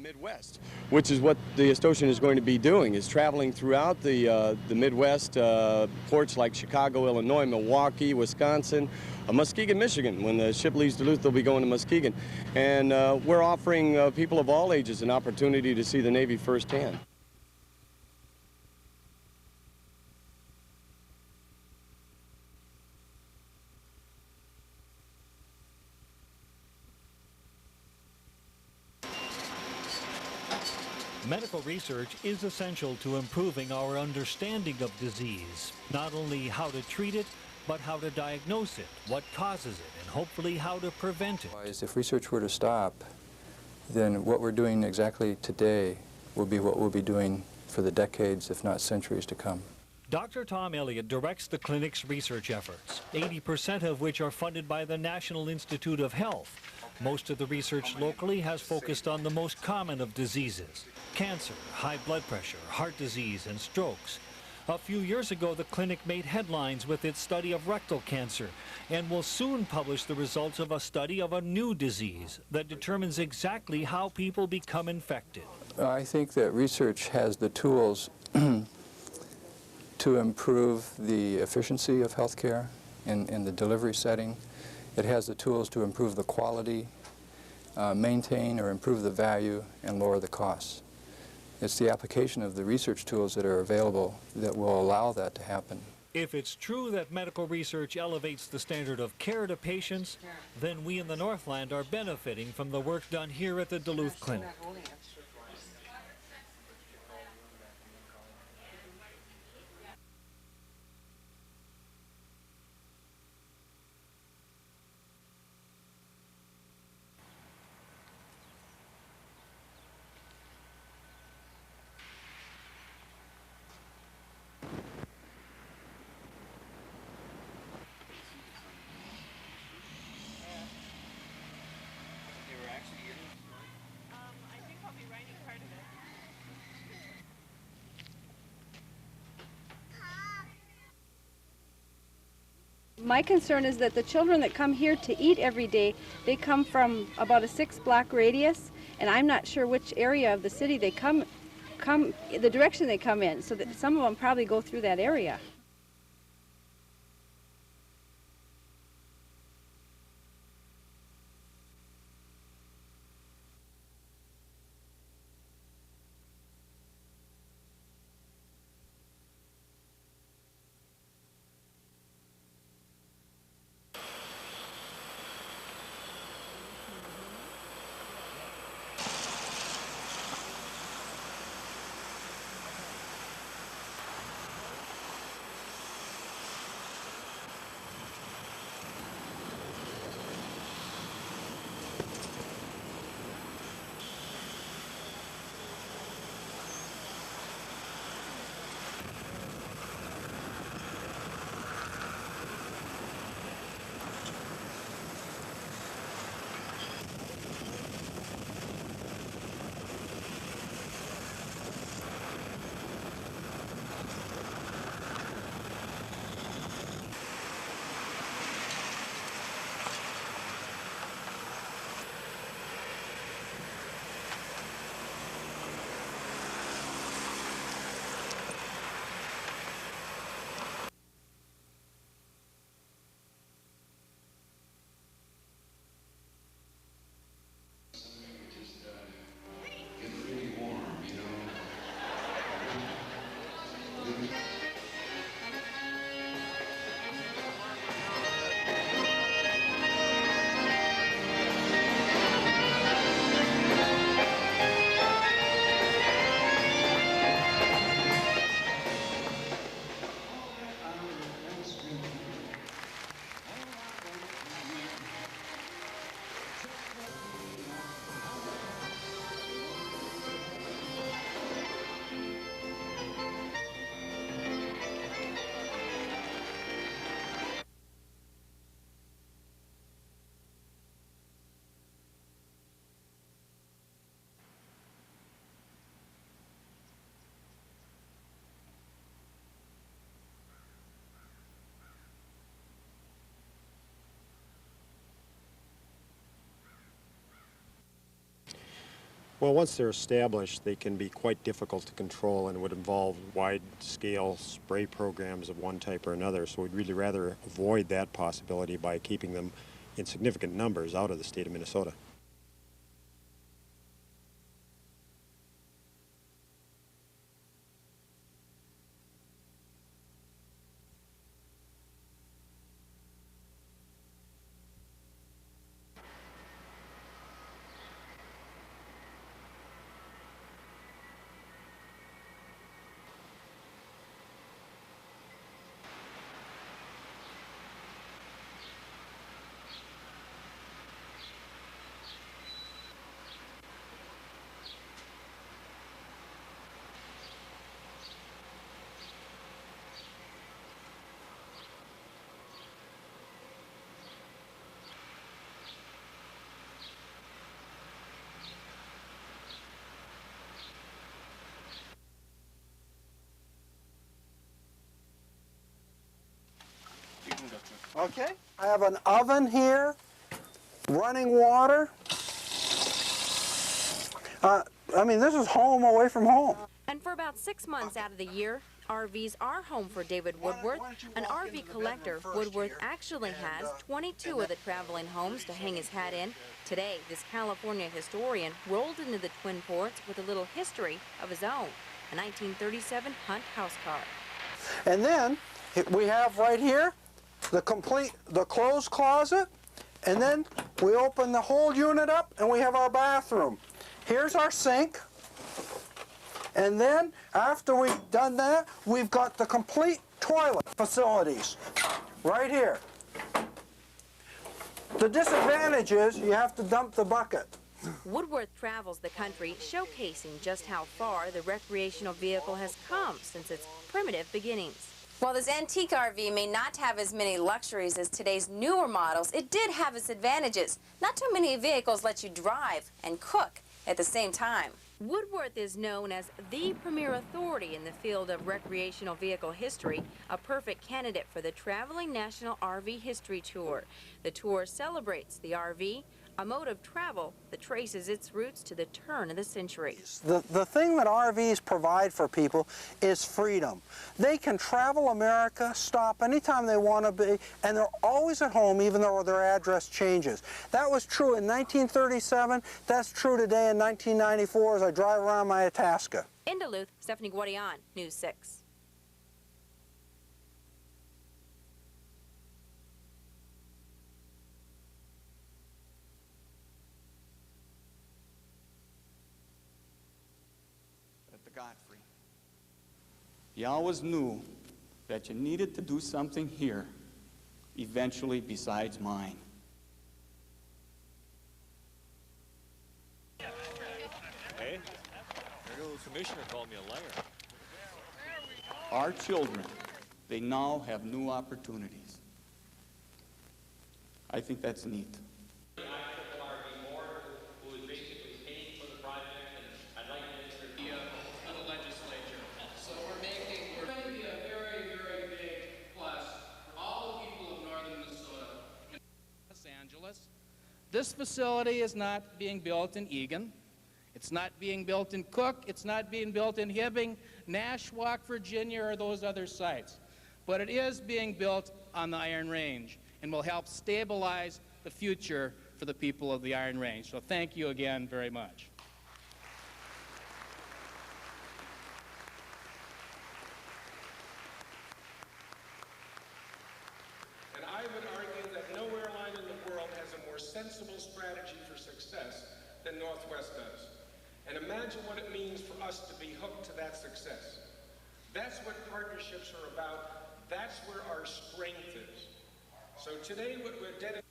Midwest, which is what the Astosian is going to be doing, is traveling throughout the Midwest, ports like Chicago, Illinois, Milwaukee, Wisconsin, Muskegon, Michigan. When the ship leaves Duluth, they'll be going to Muskegon. And we're offering people of all ages an opportunity to see the Navy firsthand. Medical research is essential to improving our understanding of disease, not only how to treat it, but how to diagnose it, what causes it, and hopefully how to prevent it. If research were to stop, then what we're doing exactly today will be what we'll be doing for the decades, if not centuries, to come. Dr. Tom Elliott directs the clinic's research efforts, 80% of which are funded by the National Institute of Health. Most of the research locally has focused on the most common of diseases: cancer, high blood pressure, heart disease, and strokes. A few years ago, the clinic made headlines with its study of rectal cancer and will soon publish the results of a study of a new disease that determines exactly how people become infected. I think that research has the tools to improve the efficiency of healthcare in the delivery setting. It has the tools to improve the quality, maintain or improve the value, and lower the costs. It's the application of the research tools that are available that will allow that to happen. If it's true that medical research elevates the standard of care to patients, then we in the Northland are benefiting from the work done here at the Duluth Clinic. My concern is that the children that come here to eat every day, they come from about a 6-block radius, and I'm not sure which area of the city they come the direction they come in, so that some of them probably go through that area. Well, once they're established, they can be quite difficult to control and would involve wide-scale spray programs of one type or another. So we'd really rather avoid that possibility by keeping them in significant numbers out of the state of Minnesota. Okay, I have an oven here, running water. I mean, this is home away from home. And for about 6 months out of the year, RVs are home for David Woodworth. An RV collector, Woodworth actually has 22 of the traveling homes to hang his hat in. Today, this California historian rolled into the Twin Ports with a little history of his own, a 1937 Hunt house car. And then we have right here the clothes closet, and then we open the whole unit up and we have our bathroom. Here's our sink, and then after we've done that, we've got the complete toilet facilities right here. The disadvantage is you have to dump the bucket. Woodworth travels the country showcasing just how far the recreational vehicle has come since its primitive beginnings. While this antique RV may not have as many luxuries as today's newer models, it did have its advantages. Not too many vehicles let you drive and cook at the same time. Woodworth is known as the premier authority in the field of recreational vehicle history, a perfect candidate for the Traveling National RV History Tour. The tour celebrates the RV, a mode of travel that traces its roots to the turn of the century. The thing that RVs provide for people is freedom. They can travel America, stop anytime they want to be, and they're always at home even though their address changes. That was true in 1937, that's true today in 1994 as I drive around my Itasca. In Duluth, Stephanie Guadian, News 6. Godfrey. You always knew that you needed to do something here, eventually besides mine. Hey, your little commissioner called me a liar. Our children, they now have new opportunities. I think that's neat. This facility is not being built in Eagan. It's not being built in Cook. It's not being built in Hibbing, Nashwauk, Virginia, or those other sites. But it is being built on the Iron Range and will help stabilize the future for the people of the Iron Range. So thank you again very much. And I would argue that no airline in the world has a more sensible strategy for success than Northwest does. And imagine what it means for us to be hooked to that success. That's what partnerships are about. That's where our strength is. So today what we're dedicated.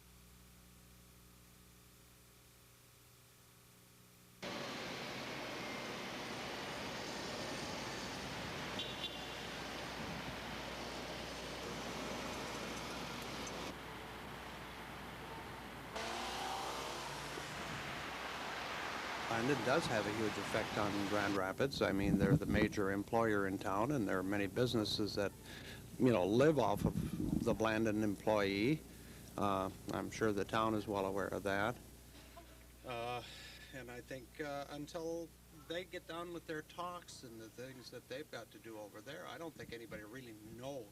And it does have a huge effect on Grand Rapids. I mean, they're the major employer in town, and there are many businesses that, you know, live off of the Blandon employee. I'm sure the town is well aware of that. And I think until they get down with their talks and the things that they've got to do over there, I don't think anybody really knows.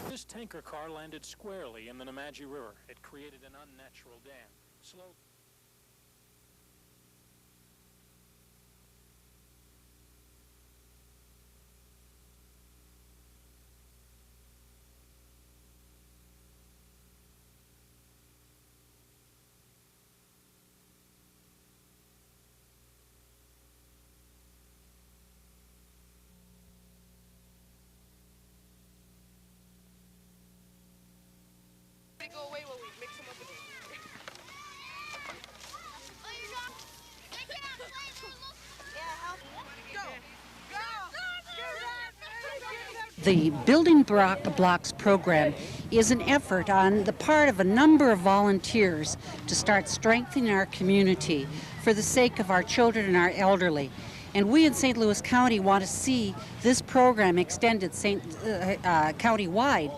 This tanker car landed squarely in the Nemadji River. It created an unnatural dam. Slow. They go away when we mix them up again. The Building Blocks program is an effort on the part of a number of volunteers to start strengthening our community for the sake of our children and our elderly. And we in St. Louis County want to see this program extended county-wide.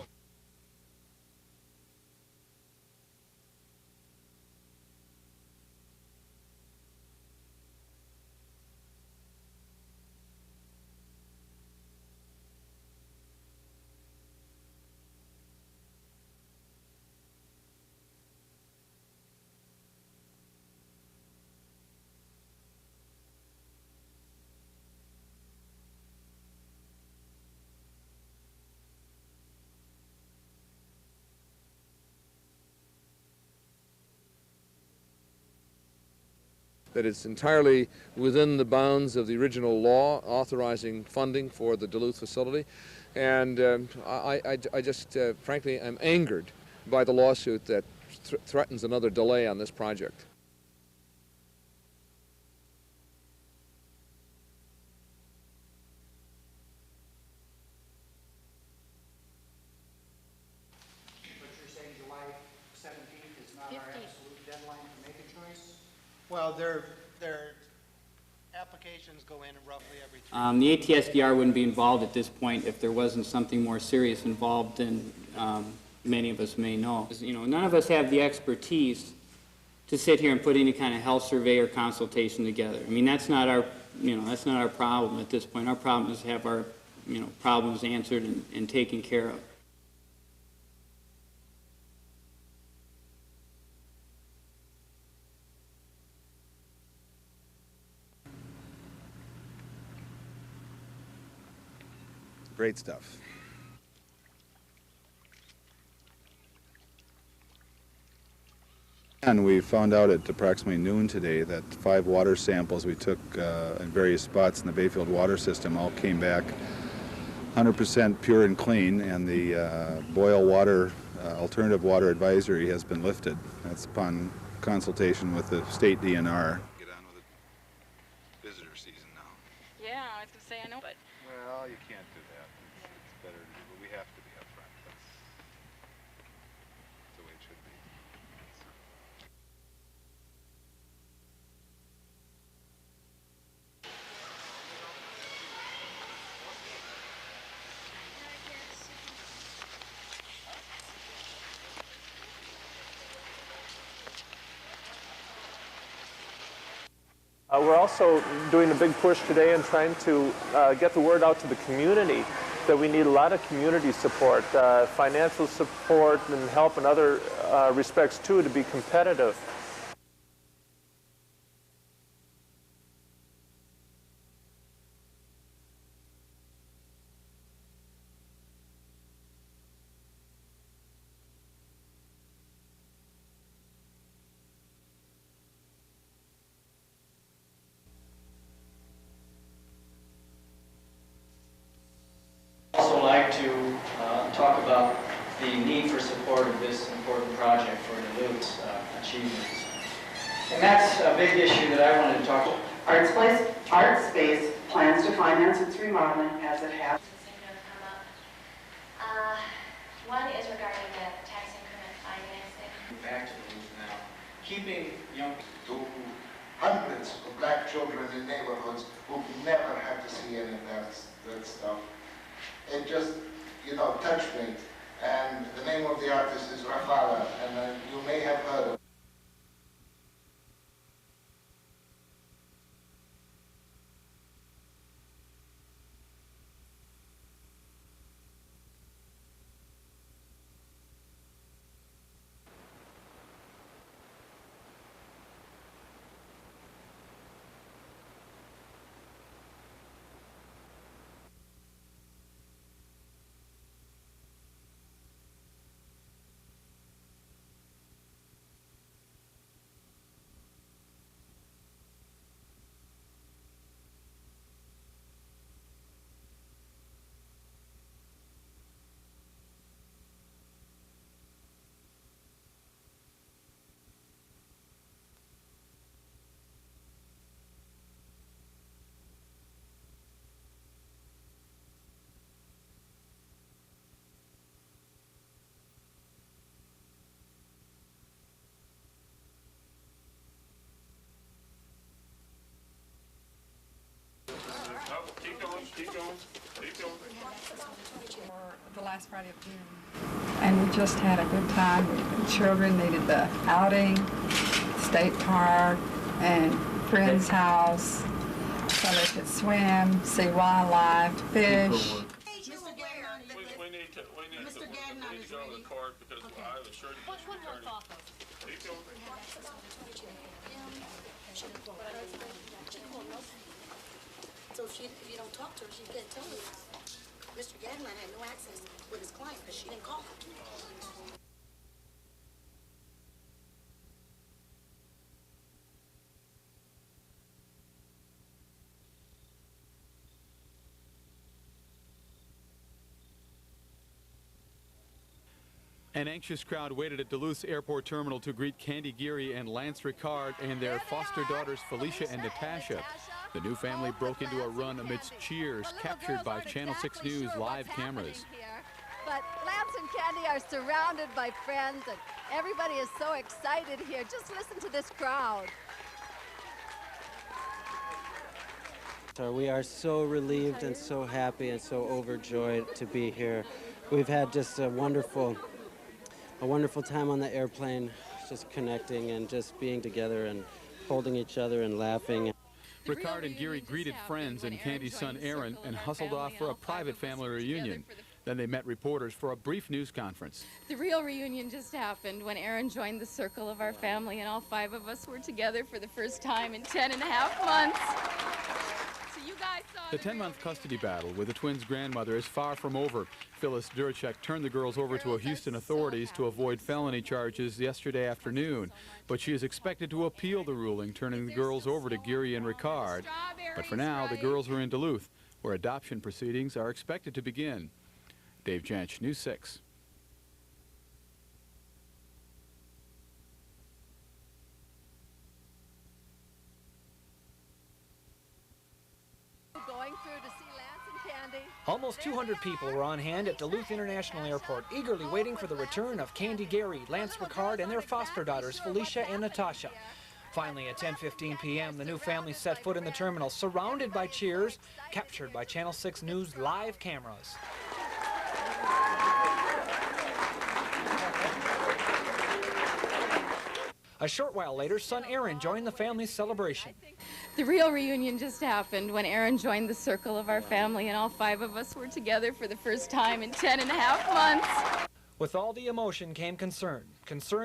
That it's entirely within the bounds of the original law authorizing funding for the Duluth facility. And I just, frankly, am angered by the lawsuit that threatens another delay on this project. But you're saying July 17th is not our absolute deadline to make a choice? Well, their applications go in roughly every 3 The ATSDR wouldn't be involved at this point if there wasn't something more serious involved than many of us may know. You know, none of us have the expertise to sit here and put any kind of health survey or consultation together. I mean, that's not our, that's not our problem at this point. Our problem is to have our, problems answered and taken care of. Great stuff. And we found out at approximately noon today that 5 water samples we took in various spots in the Bayfield water system all came back 100% pure and clean, and the boil water alternative water advisory has been lifted. That's upon consultation with the state DNR. Get on with the visitor season now. Yeah, I was going to say, I know, but... Well, you can't do that. It's better to do, but we have to be upfront. That's the way it should be. We're also doing a big push today and trying to get the word out to the community that we need a lot of community support, financial support and help in other respects too to be competitive. like to talk about the need for support of this important project for Duluth's achievements. And that's a big issue that I wanted to talk about. Artspace plans to finance its remodeling as it has. One is regarding the tax increment financing. Back to Duluth now. Keeping young to hundreds of black children in neighborhoods who've never had to see any of that stuff. It just, you know, touched me. And the name of the artist is Rafala, and you may have heard of. The last Friday of June. And we just had a good time. The children needed the outing, state park, and friend's house, so they could swim, see wildlife, fish. Mr. Gagnon, we need to go to the court because I have assured you. Which one was off of? So if you don't talk to her, she can't tell you. Mr. Gagnon had no access with his client because she didn't call him. An anxious crowd waited at Duluth's airport terminal to greet Candy Geary and Lance Ricard and their foster daughters Felicia and Natasha. The new family broke into a run amidst cheers captured by Channel 6 News live cameras. But Lance and Candy are surrounded by friends, and everybody is so excited here. Just listen to this crowd. We are so relieved and so happy and so overjoyed to be here. We've had just a wonderful time on the airplane, just connecting and just being together and holding each other and laughing. Ricard and Geary greeted friends and Candy's son Aaron and hustled off for a private family reunion. Then they met reporters for a brief news conference. The real reunion just happened when Aaron joined the circle of our family, and all 5 of us were together for the first time in 10.5 months. So you guys saw the 10-month custody battle with the twins' grandmother is far from over. Phyllis Duracek turned the girls over to Houston authorities to avoid felony charges yesterday afternoon, but she is expected to appeal the ruling, turning the girls over to Geary and Ricard. But for now, the girls are in Duluth, where adoption proceedings are expected to begin. Dave Janch, News 6. Going through to see Lance and Candy. Almost 200 people were on hand at Duluth International Airport, eagerly waiting for the return of Candy Geary, Lance Ricard, and their foster daughters, Felicia and Natasha. Finally, at 10:15 p.m., the new family set foot in the terminal, surrounded by cheers, captured by Channel 6 News live cameras. A short while later, son Aaron joined the family's celebration. The real reunion just happened when Aaron joined the circle of our family, and all 5 of us were together for the first time in 10.5 months. With all the emotion came concern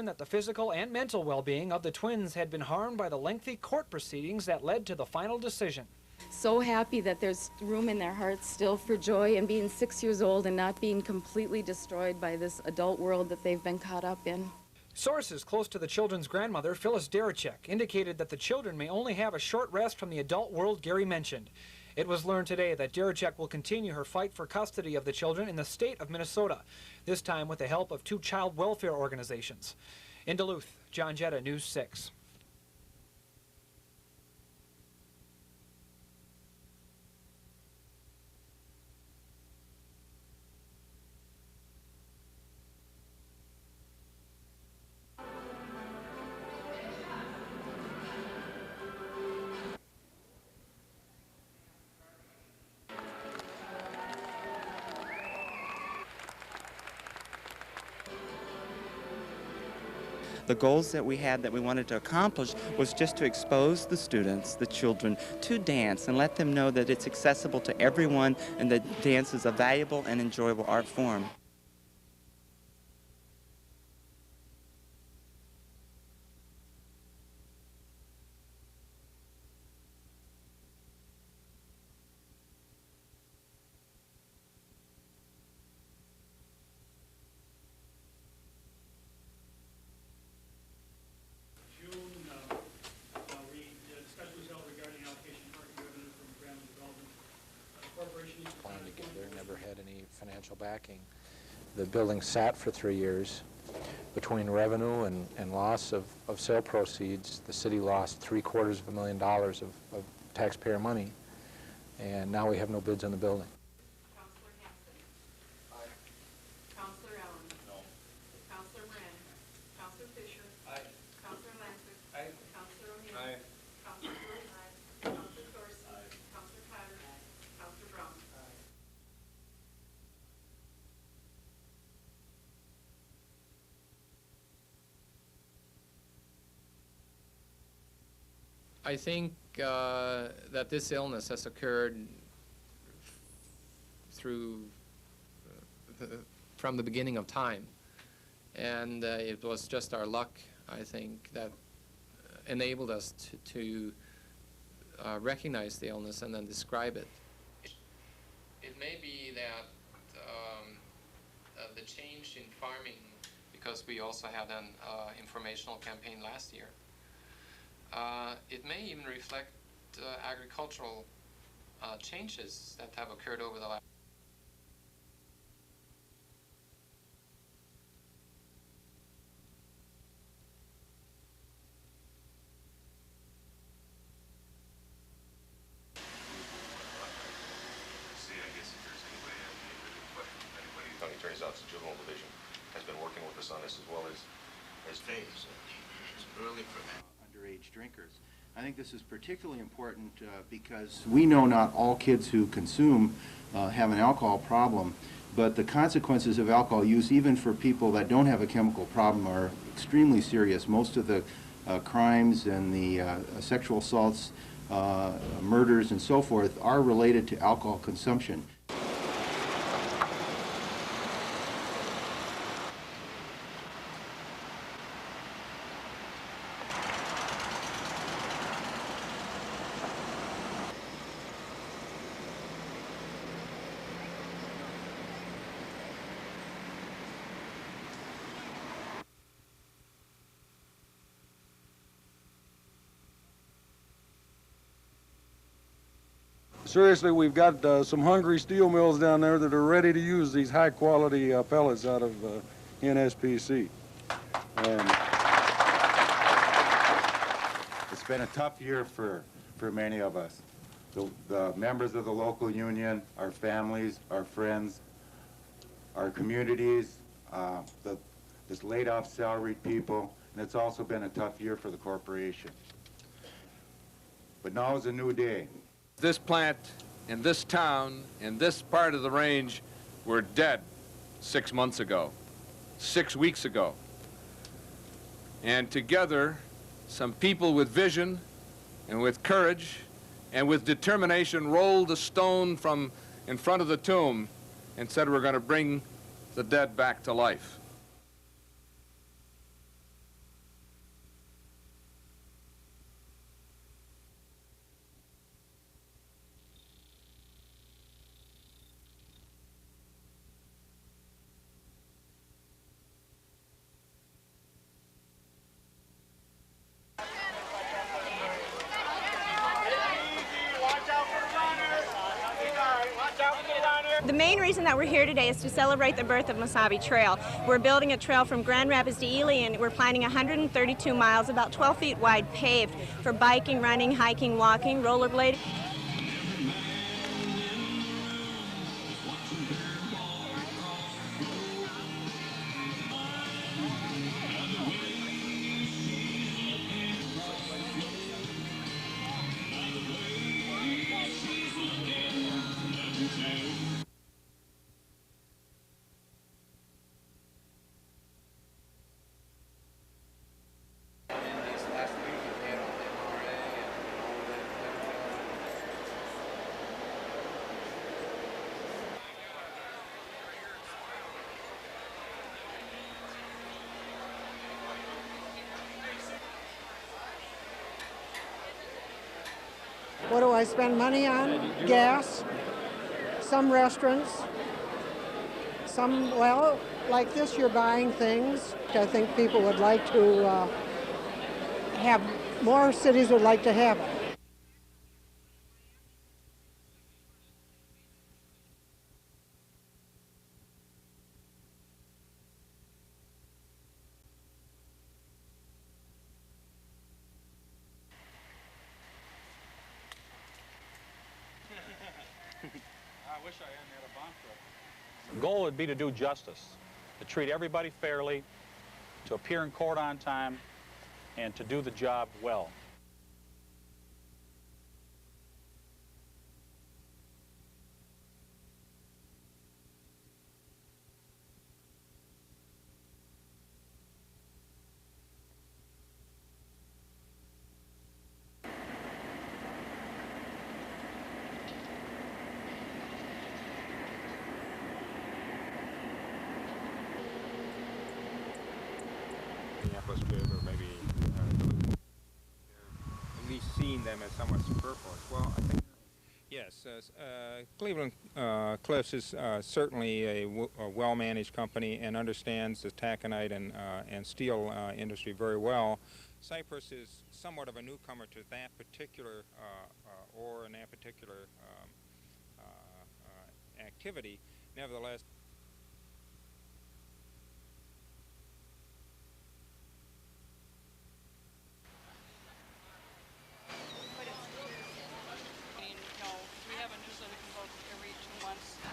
that the physical and mental well-being of the twins had been harmed by the lengthy court proceedings that led to the final decision. So happy that there's room in their hearts still for joy and being 6 years old and not being completely destroyed by this adult world that they've been caught up in. Sources close to the children's grandmother, Phyllis Duracek, indicated that the children may only have a short rest from the adult world Geary mentioned. It was learned today that Duracek will continue her fight for custody of the children in the state of Minnesota, this time with the help of 2 child welfare organizations. In Duluth, John Jetta, News 6. The goals that we had that we wanted to accomplish was just to expose the students, the children, to dance and let them know that it's accessible to everyone and that dance is a valuable and enjoyable art form. Never had any financial backing. The building sat for 3 years. Between revenue and loss of sale proceeds, the city lost $750,000 of taxpayer money, and now we have no bids on the building. Councilor Hanson. Aye. Councilor Allen. No. Councilor Moran. Councilor Fisher. Aye. Councilor Lansing. Aye. Councilor O'Neill. Aye. Councilor Bruce. Aye. Councilor Thorson. Aye. Councilor Cotter. Aye. Councilor Brown. Aye. I think that this illness has occurred from the beginning of time, and it was just our luck, I think, that enabled us to recognize the illness and then describe it. It may be that the change in farming, because we also had an informational campaign last year, it may even reflect agricultural changes that have occurred over the last. County Attorney's Office Juvenile Division has been working with us on this as well as phase. It's early for that. Underage drinkers. I think this is particularly important because we know not all kids who consume have an alcohol problem, but the consequences of alcohol use, even for people that don't have a chemical problem, are extremely serious. Most of the crimes and the sexual assaults, murders, and so forth are related to alcohol consumption. Seriously, we've got some hungry steel mills down there that are ready to use these high-quality pellets out of NSPC. It's been a tough year for many of us. The members of the local union, our families, our friends, our communities, this laid-off salaried people, and it's also been a tough year for the corporation. But now is a new day. This plant in this town, in this part of the range, were dead 6 months ago, 6 weeks ago. And together, some people with vision and with courage and with determination rolled a stone from in front of the tomb and said, we're going to bring the dead back to life. Watch out for runners! The main reason that we're here today is to celebrate the birth of Mesabi Trail. We're building a trail from Grand Rapids to Ely, and we're planning 132 miles, about 12 feet wide, paved for biking, running, hiking, walking, rollerblading. What do I spend money on? Gas, some restaurants, some, well, like this, you're buying things. I think people would like to have, more cities would like to have it. I wish I hadn't had a bomb threat. The goal would be to do justice, to treat everybody fairly, to appear in court on time, and to do the job well. Minneapolis bid, or maybe at least seeing them as somewhat superfluous. Well, I think yes, Cleveland Cliffs is certainly a well-managed company and understands the taconite and steel industry very well. Cypress is somewhat of a newcomer to that particular ore and that particular activity. Nevertheless,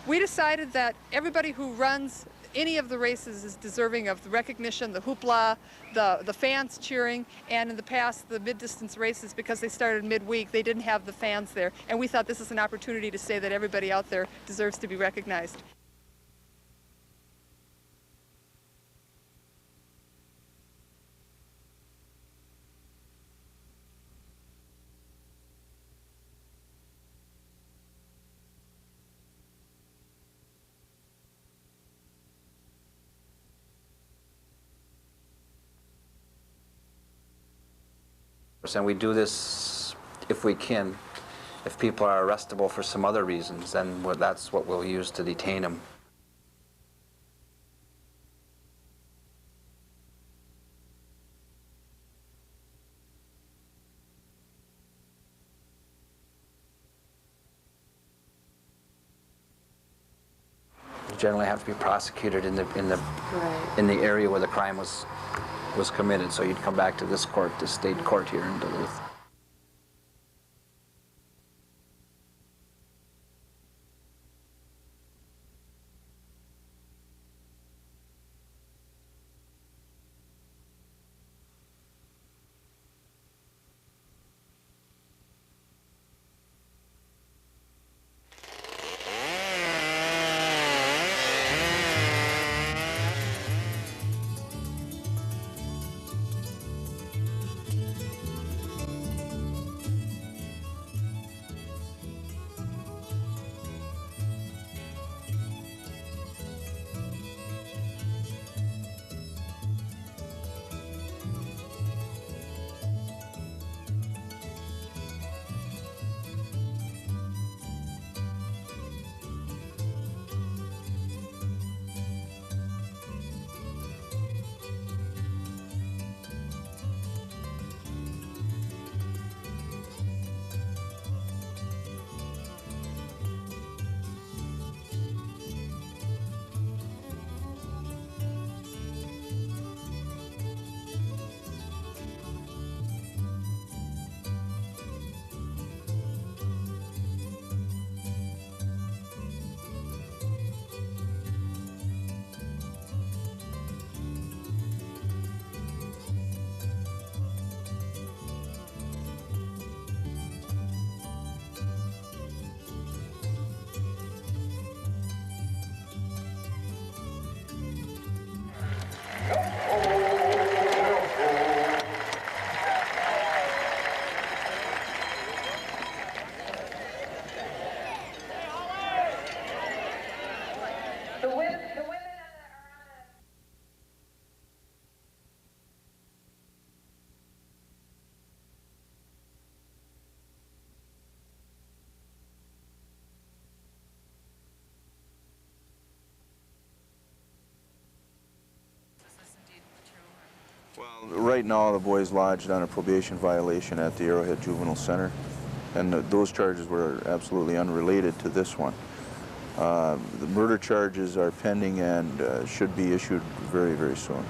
we decided that everybody who runs any of the races is deserving of the recognition, the hoopla, the fans cheering, and in the past, the mid-distance races, because they started midweek, they didn't have the fans there. And we thought this is an opportunity to say that everybody out there deserves to be recognized. And we do this if we can. If people are arrestable for some other reasons, then that's what we'll use to detain them. You generally have to be prosecuted in the area where the crime was committed, so you'd come back to this court, this state court here in Duluth. Right now, the boy's lodged on a probation violation at the Arrowhead Juvenile Center, and those charges were absolutely unrelated to this one. The murder charges are pending and should be issued very, very soon.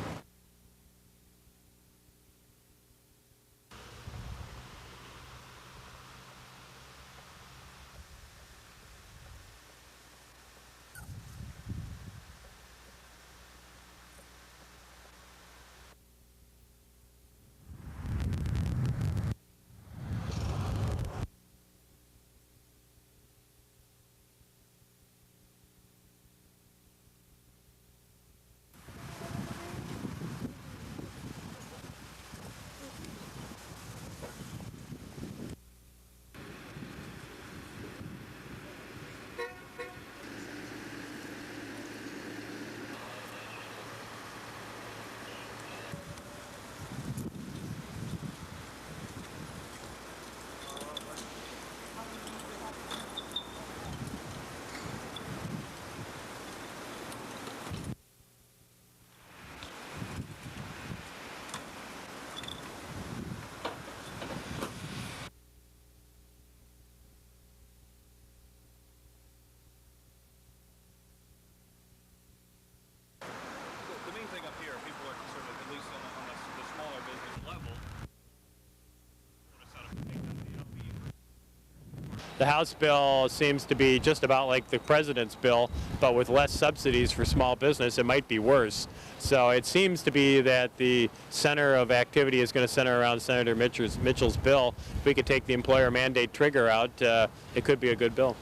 The House bill seems to be just about like the President's bill, but with less subsidies for small business. It might be worse. So it seems to be that the center of activity is going to center around Senator Mitchell's bill. If we could take the employer mandate trigger out, it could be a good bill.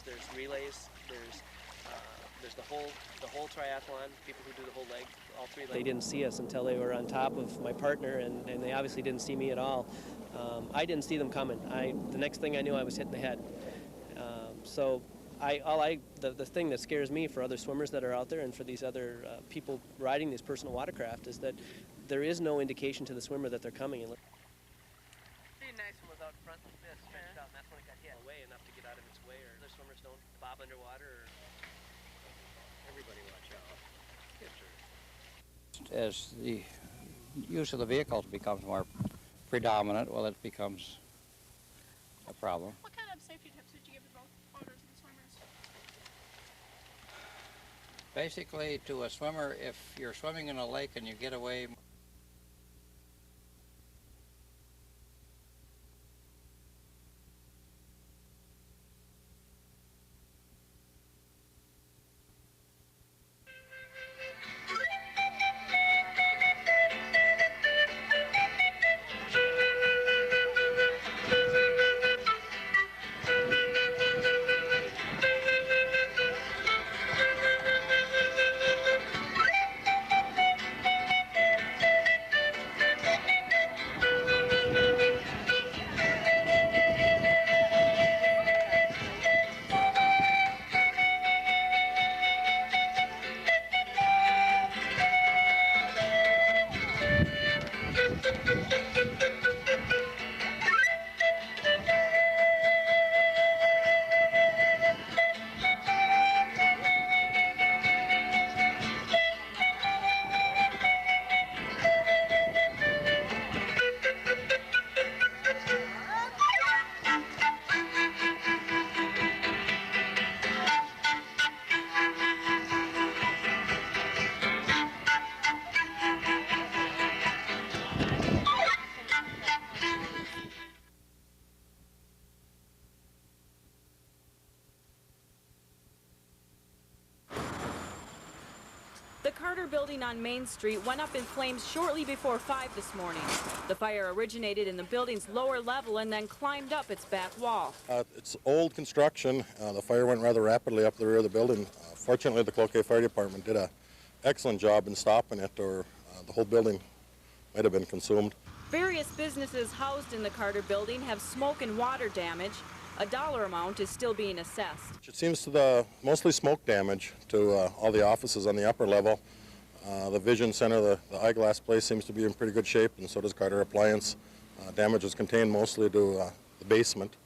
There's relays, there's the whole triathlon, people who do the whole leg, all three legs. They didn't see us until they were on top of my partner, and they obviously didn't see me at all. I didn't see them coming. The next thing I knew, I was hitting the head. The thing that scares me for other swimmers that are out there and for these other people riding these personal watercraft is that there is no indication to the swimmer that they're coming. Pretty nice one was out front like this, stretched out, and that's when it got hit. Away enough to get out of its way, or other swimmers don't bob underwater, or everybody watch out. As the use of the vehicles becomes more predominant, well, it becomes a problem. What kind of safety tips did you give to both boaters and swimmers? Basically, to a swimmer, if you're swimming in a lake and you get away, The Carter building on Main Street went up in flames shortly before 5 this morning. The fire originated in the building's lower level and then climbed up its back wall. It's old construction. The fire went rather rapidly up the rear of the building. Fortunately, the Cloquet Fire Department did an excellent job in stopping it, or the whole building might have been consumed. Various businesses housed in the Carter building have smoke and water damage. A dollar amount is still being assessed. It seems to the mostly smoke damage to all the offices on the upper level. The Vision Center, the eyeglass place, seems to be in pretty good shape, and so does Carter Appliance. Damage was contained mostly to the basement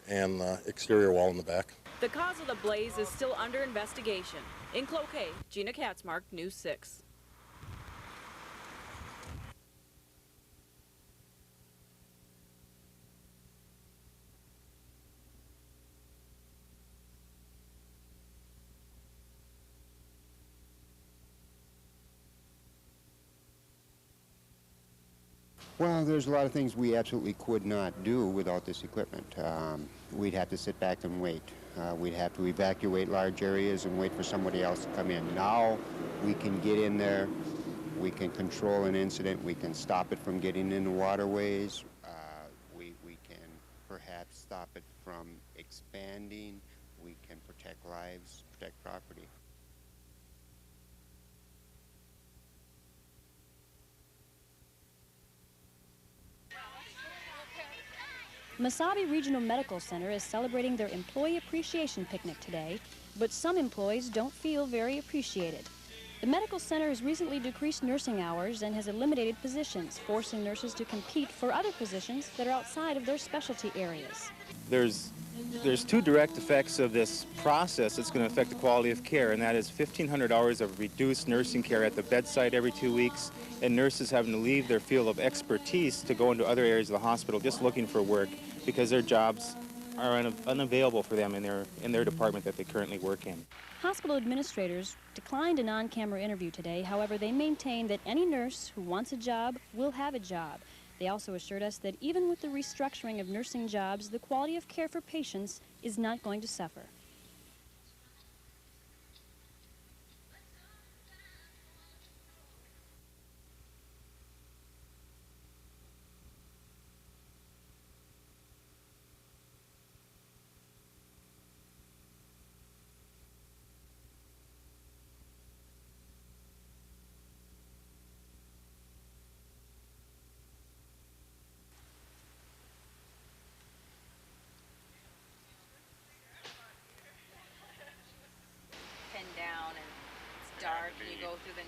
and the exterior wall in the back. The cause of the blaze is still under investigation. In Cloquet, Gina Katzmark, News 6. Well, there's a lot of things we absolutely could not do without this equipment. We'd have to sit back and wait. We'd have to evacuate large areas and wait for somebody else to come in. Now we can get in there, we can control an incident, we can stop it from getting into waterways, we can perhaps stop it from expanding, we can protect lives, protect property. Mesabi Regional Medical Center is celebrating their Employee Appreciation Picnic today, but some employees don't feel very appreciated. The medical center has recently decreased nursing hours and has eliminated positions, forcing nurses to compete for other positions that are outside of their specialty areas. There's two direct effects of this process that's going to affect the quality of care, and that is 1,500 hours of reduced nursing care at the bedside every 2 weeks, and nurses having to leave their field of expertise to go into other areas of the hospital just looking for work because their jobs are unavailable for them in their department that they currently work in. Hospital administrators declined an on-camera interview today. However, they maintain that any nurse who wants a job will have a job. They also assured us that even with the restructuring of nursing jobs, the quality of care for patients is not going to suffer.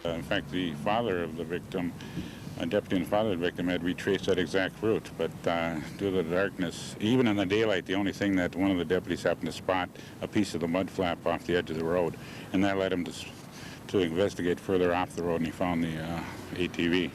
In fact, the father of the victim, a deputy and father of the victim, had retraced that exact route, but due to the darkness, even in the daylight, the only thing that one of the deputies happened to spot a piece of the mud flap off the edge of the road, and that led him to investigate further off the road, and he found the ATV.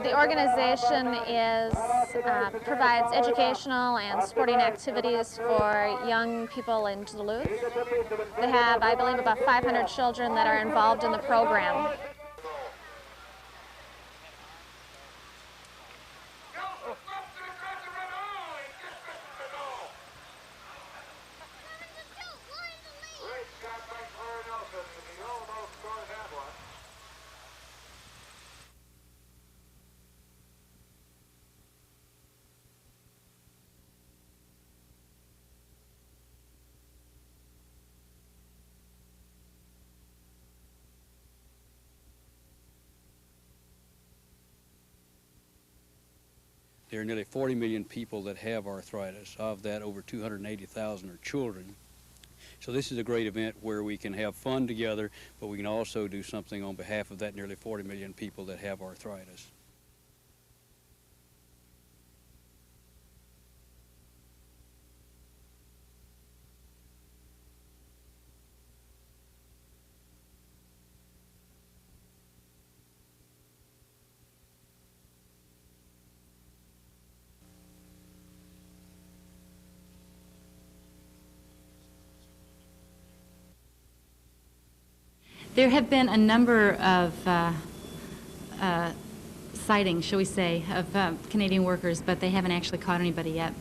The organization provides educational and sporting activities for young people in Duluth. They have, I believe, about 500 children that are involved in the program. There are nearly 40 million people that have arthritis. Of that, over 280,000 are children. So this is a great event where we can have fun together, but we can also do something on behalf of that nearly 40 million people that have arthritis. There have been a number of sightings, shall we say, of Canadian workers, but they haven't actually caught anybody yet.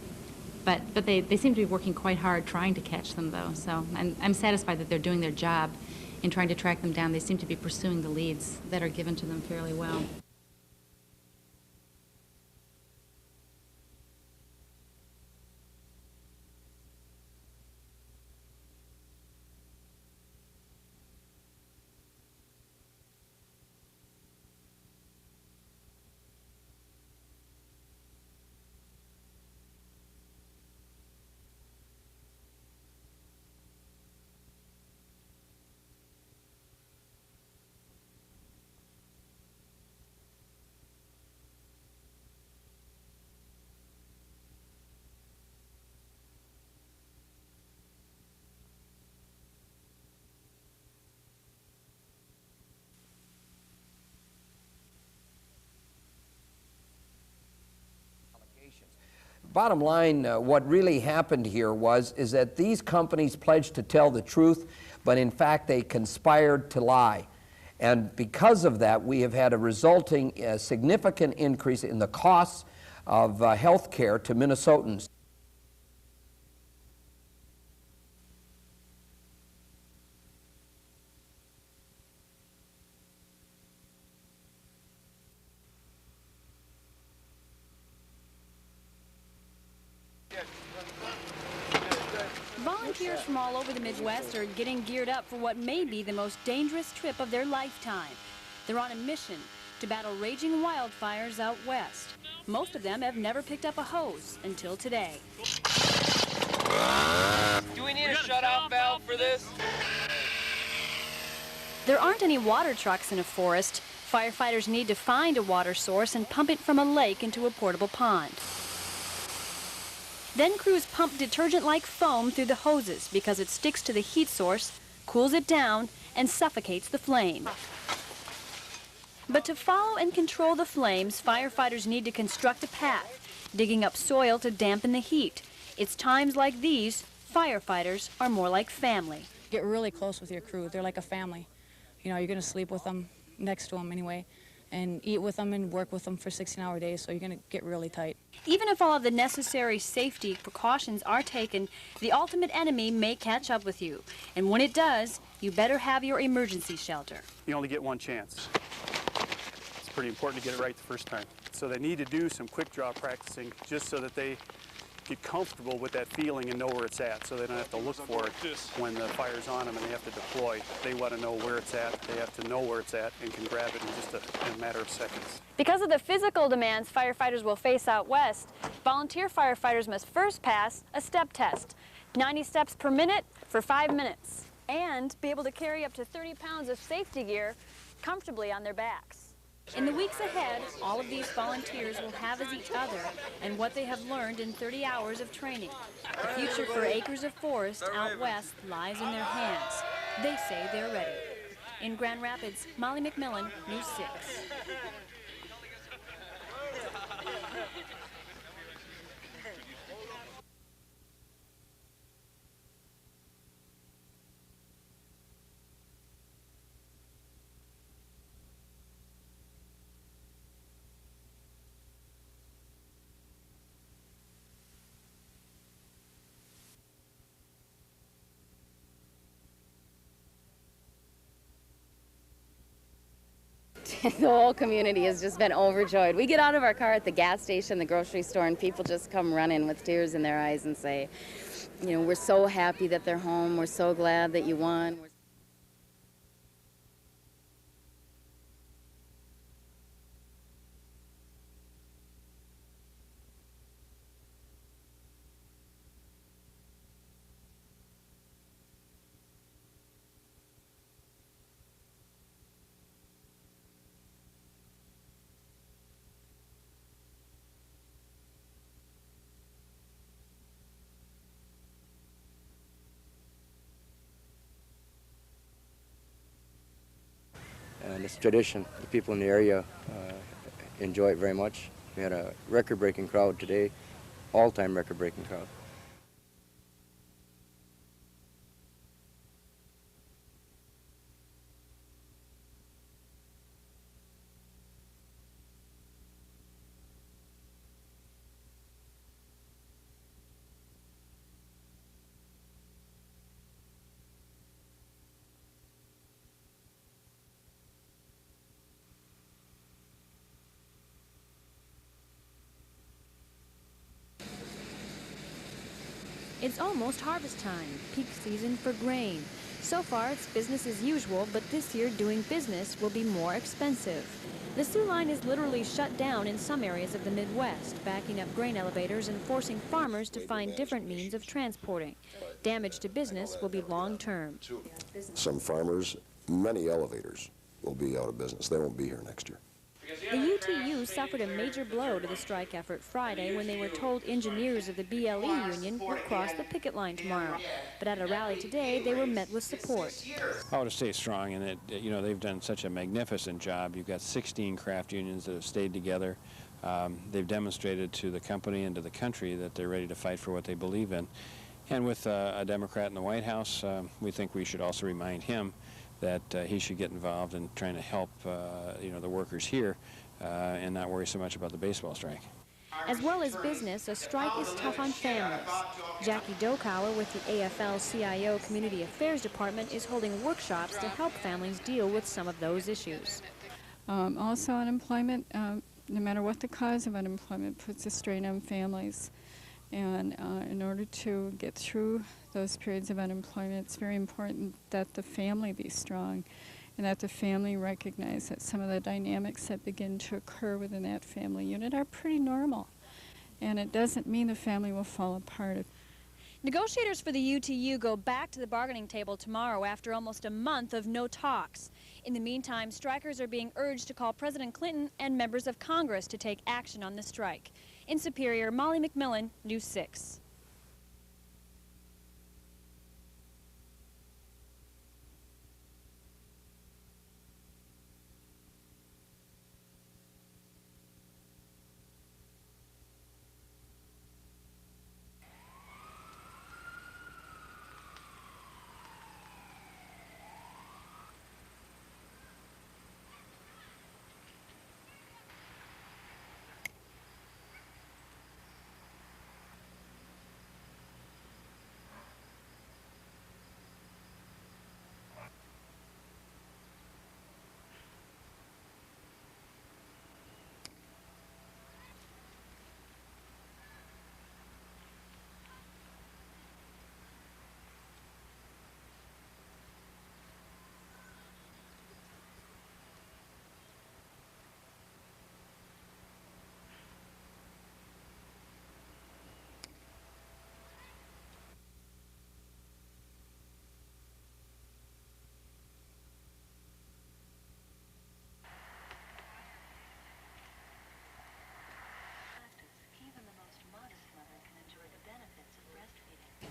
But they seem to be working quite hard trying to catch them, though. So I'm satisfied that they're doing their job in trying to track them down. They seem to be pursuing the leads that are given to them fairly well. Bottom line, what really happened here is that these companies pledged to tell the truth, but in fact they conspired to lie. And because of that, we have had a resulting significant increase in the costs of health care to Minnesotans. Volunteers from all over the Midwest are getting geared up for what may be the most dangerous trip of their lifetime. They're on a mission to battle raging wildfires out west. Most of them have never picked up a hose until today. Do we need a shut-off valve for this? There aren't any water trucks in a forest. Firefighters need to find a water source and pump it from a lake into a portable pond. Then crews pump detergent-like foam through the hoses because it sticks to the heat source, cools it down, and suffocates the flame. But to follow and control the flames, firefighters need to construct a path, digging up soil to dampen the heat. It's times like these, firefighters are more like family. Get really close with your crew. They're like a family. You know, you're going to sleep with them, next to them anyway, and eat with them and work with them for 16-hour days, so you're going to get really tight. Even if all of the necessary safety precautions are taken, the ultimate enemy may catch up with you. And when it does, you better have your emergency shelter. You only get one chance. It's pretty important to get it right the first time. So they need to do some quick draw practicing just so that they get comfortable with that feeling and know where it's at, so they don't have to look for it when the fire's on them and they have to deploy. They want to know where it's at, they have to know where it's at, and can grab it in just a matter of seconds. Because of the physical demands firefighters will face out west, volunteer firefighters must first pass a step test. 90 steps per minute for 5 minutes. And be able to carry up to 30 pounds of safety gear comfortably on their backs. In the weeks ahead, all of these volunteers will have as each other and what they have learned in 30 hours of training. The future for acres of forest out west lies in their hands. They say they're ready. In Grand Rapids, Molly McMillan, News 6. The whole community has just been overjoyed. We get out of our car at the gas station, the grocery store, and people just come running with tears in their eyes and say, you know, we're so happy that they're home. We're so glad that you won. And it's tradition. The people in the area enjoy it very much. We had a record-breaking crowd today, all-time record-breaking crowd. It's almost harvest time, peak season for grain. So far, it's business as usual, but this year doing business will be more expensive. The Sioux line is literally shut down in some areas of the Midwest, backing up grain elevators and forcing farmers to find different means of transporting. Damage to business will be long-term. Some farmers, many elevators will be out of business. They won't be here next year. The UTU suffered a major blow to the strike effort Friday when they were told engineers of the BLE union would cross the picket line tomorrow. But at a rally today, they were met with support. Oh, to stay strong, and they've done such a magnificent job. You've got 16 craft unions that have stayed together. They've demonstrated to the company and to the country that they're ready to fight for what they believe in. And with a Democrat in the White House, we think we should also remind him that he should get involved in trying to help the workers here and not worry so much about the baseball strike. As well as business, a strike is tough on families. Jackie Dokauer with the AFL-CIO Community Affairs Department is holding workshops to help families deal with some of those issues. Also, unemployment, no matter what the cause of unemployment, puts a strain on families. And in order to get through those periods of unemployment, it's very important that the family be strong and that the family recognize that some of the dynamics that begin to occur within that family unit are pretty normal. And it doesn't mean the family will fall apart. Negotiators for the UTU go back to the bargaining table tomorrow after almost a month of no talks. In the meantime, strikers are being urged to call President Clinton and members of Congress to take action on the strike. In Superior, Molly McMillan, News 6.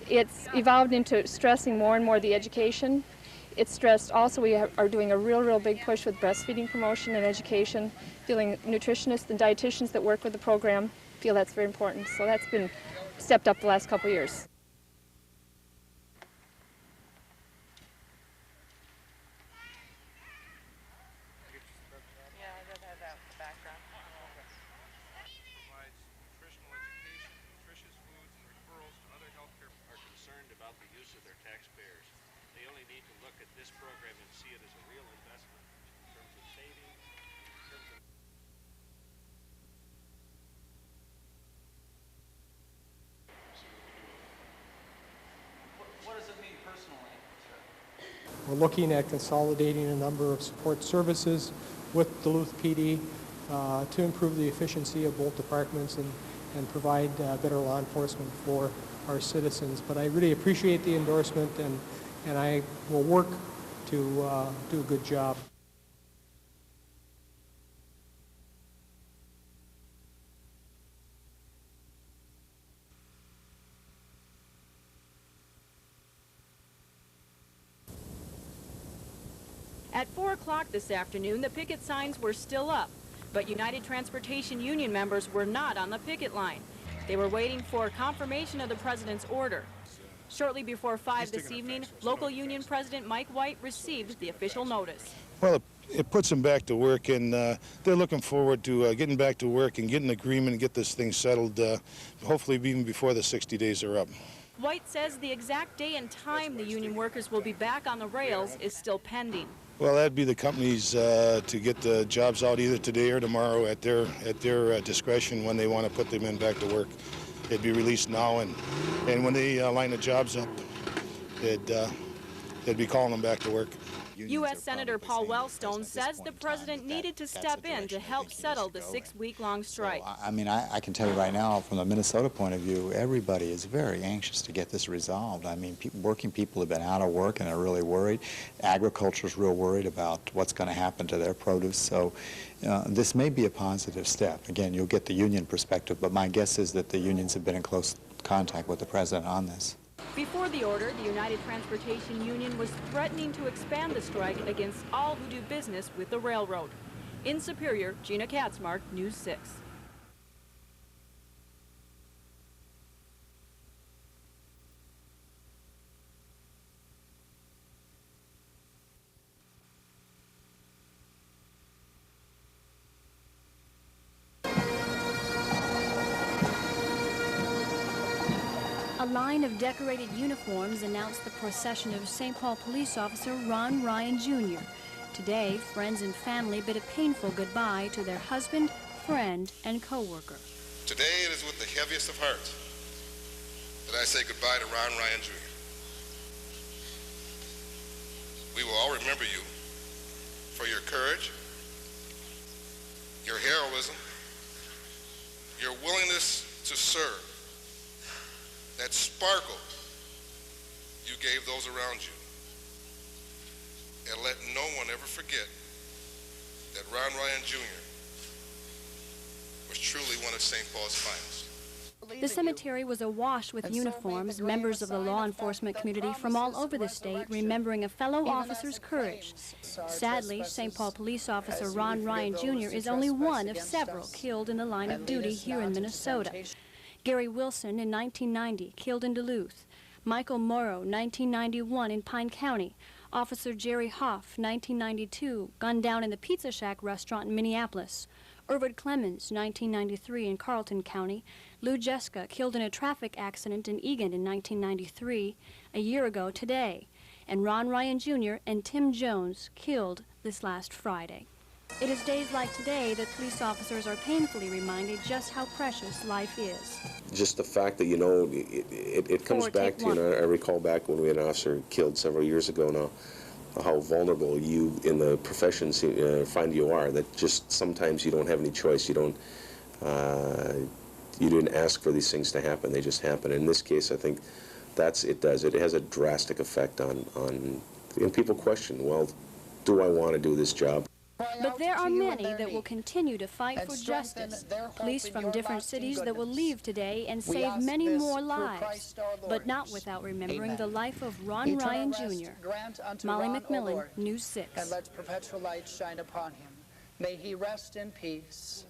It's evolved into stressing more and more the education. It's stressed also, we are doing a real big push with breastfeeding promotion and education, feeling nutritionists and dietitians that work with the program feel that's very important. So that's been stepped up the last couple of years. We're looking at consolidating a number of support services with Duluth PD to improve the efficiency of both departments and provide better law enforcement for our citizens. But I really appreciate the endorsement, and I will work to do a good job. At 4 o'clock this afternoon, the picket signs were still up, but United Transportation Union members were not on the picket line. They were waiting for confirmation of the president's order. Shortly before 5 this evening, local union president Mike White received the official notice. Well, it puts them back to work, and they're looking forward to getting back to work and getting an agreement and get this thing settled, hopefully even before the 60 days are up. White says the exact day and time the union workers will be back on the rails is still pending. Well, that'd be the companies to get the jobs out either today or tomorrow at their discretion when they want to put them in back to work. it'd be released now, and when they line the jobs up, they'd be calling them back to work. U.S. Senator Paul Wellstone says the president needed to step in to help settle the 6-week-long strike. I mean, I can tell you right now, from the Minnesota point of view, everybody is very anxious to get this resolved. I mean, working people have been out of work and are really worried. Agriculture's real worried about what's going to happen to their produce. So this may be a positive step. Again, you'll get the union perspective, but my guess is that the unions have been in close contact with the president on this. Before the order, the United Transportation Union was threatening to expand the strike against all who do business with the railroad. In Superior, Gina Katzmark, News 6. A line of decorated uniforms announced the procession of St. Paul police officer Ron Ryan Jr. Today, friends and family bid a painful goodbye to their husband, friend, and co-worker. Today it is with the heaviest of hearts that I say goodbye to Ron Ryan Jr. We will all remember you for your courage, your heroism, your willingness to serve, that sparkle you gave those around you. And let no one ever forget that Ron Ryan Jr. was truly one of St. Paul's finest. The cemetery was awash with uniforms, members of the law enforcement community from all over the state remembering a fellow officer's courage. Sadly, St. Paul police officer Ron Ryan Jr. is only one of several killed in the line of duty here in Minnesota. Gary Wilson in 1990, killed in Duluth. Michael Morrow, 1991, in Pine County. Officer Jerry Hoff, 1992, gunned down in the Pizza Shack restaurant in Minneapolis. Irvin Clemens, 1993, in Carleton County. Lou Jeska, killed in a traffic accident in Egan in 1993, a year ago today. And Ron Ryan Jr. and Tim Jones, killed this last Friday. It is days like today that police officers are painfully reminded just how precious life is. Just the fact that, you know, it comes back to, you know, I recall back when we had an officer killed several years ago now, how vulnerable you in the profession find you are, that just sometimes you don't have any choice. You don't, you didn't ask for these things to happen, they just happen. In this case, I think it has a drastic effect on and people question, well, do I want to do this job? But there are many that will continue to fight for justice. Police from different cities that will leave today and save many more lives, but not without remembering the life of Ron Ryan Jr. Molly McMillan, News 6. And let perpetual light shine upon him. May he rest in peace.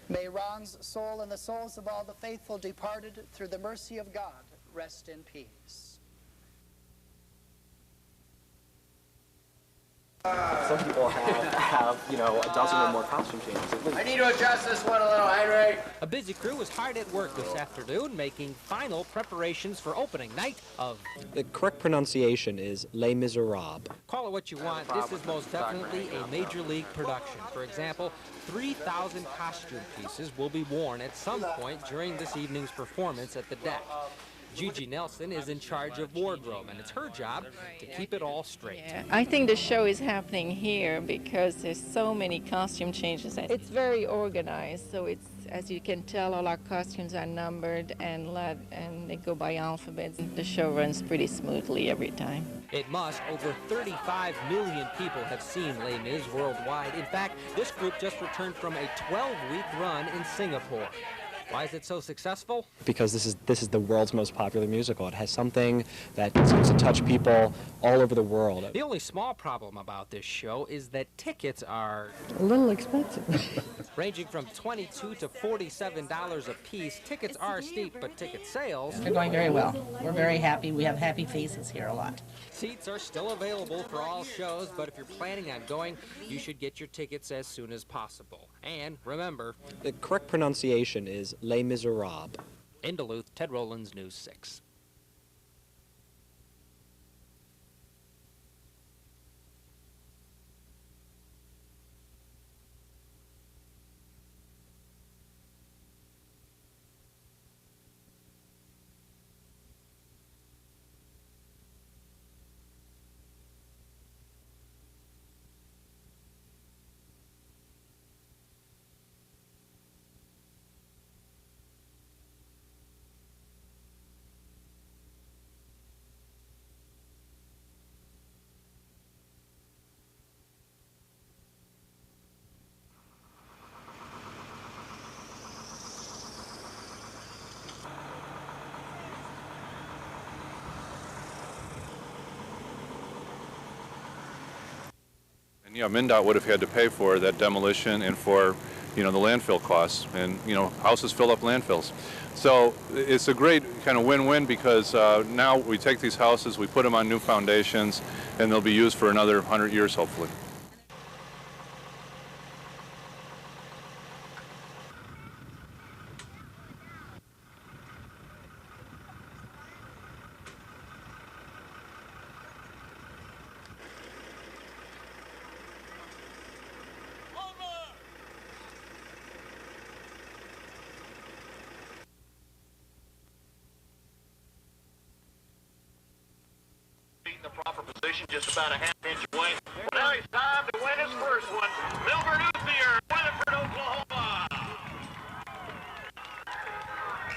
May Ron's soul and the souls of all the faithful departed through the mercy of God rest in peace. Some people have, you know, a dozen or more costume changes. I need to adjust this one a little, Henry. A busy crew was hard at work this afternoon, making final preparations for opening night of... The correct pronunciation is Les Miserables. Call it what you want, this is most definitely a major league production. For example, 3,000 costume pieces will be worn at some point during this evening's performance at the deck. Gigi Nelson is in charge of wardrobe, and it's her job to keep it all straight. Yeah, I think the show is happening here because there's so many costume changes. It's very organized, so it's, as you can tell, all our costumes are numbered and they go by alphabets. The show runs pretty smoothly every time. It must. Over 35 million people have seen Les Mis worldwide. In fact, this group just returned from a 12-week run in Singapore. Why is it so successful? Because this is the world's most popular musical. It has something that seems to touch people all over the world. The only small problem about this show is that tickets are... a little expensive. Ranging from $22 to $47 a piece. Tickets are steep, but ticket sales... They're going very well. We're very happy. We have happy faces here a lot. Seats are still available for all shows, but if you're planning on going, you should get your tickets as soon as possible. And remember... The correct pronunciation is Les Miserables. In Duluth, Ted Rowlands, News 6. And, you know, MnDOT would have had to pay for that demolition and for, you know, the landfill costs, and, you know, houses fill up landfills. So it's a great kind of win-win, because now we take these houses, we put them on new foundations, and they'll be used for another 100 years, hopefully. The proper position, just about a half-inch away. Now he's time to win his first one. Milford Uthier, Weatherford, Oklahoma.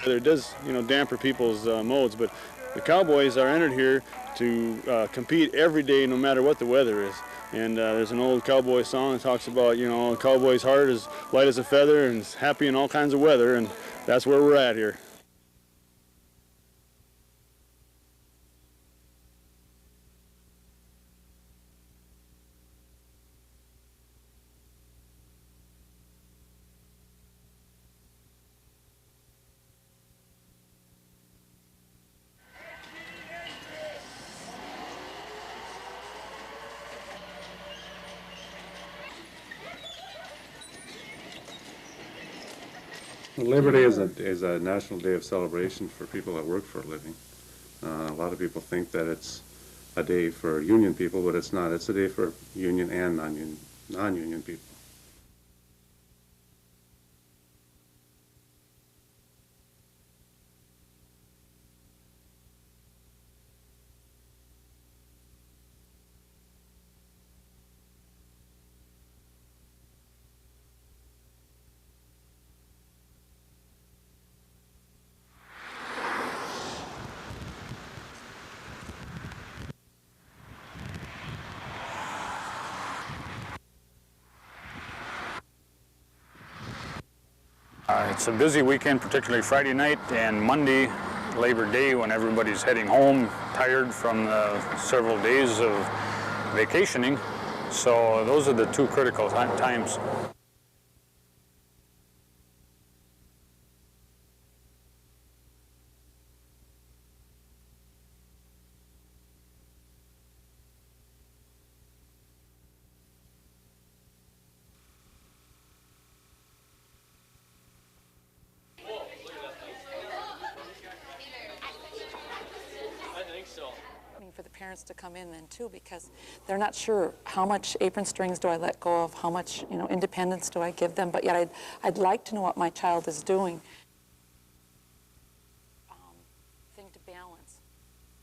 It does, you know, damper people's modes, but the Cowboys are entered here to compete every day, no matter what the weather is. And there's an old cowboy song that talks about, you know, a cowboy's heart is light as a feather and is happy in all kinds of weather, and that's where we're at here. Labor Day is a national day of celebration for people that work for a living. A lot of people think that it's a day for union people, but it's not. It's a day for union and non-union people. It's a busy weekend, particularly Friday night and Monday, Labor Day, when everybody's heading home, tired from several days of vacationing. So those are the two critical times. For the parents to come in then too, because they're not sure how much apron strings do I let go of, how much, you know, independence do I give them, but yet I'd like to know what my child is doing. Thing to balance,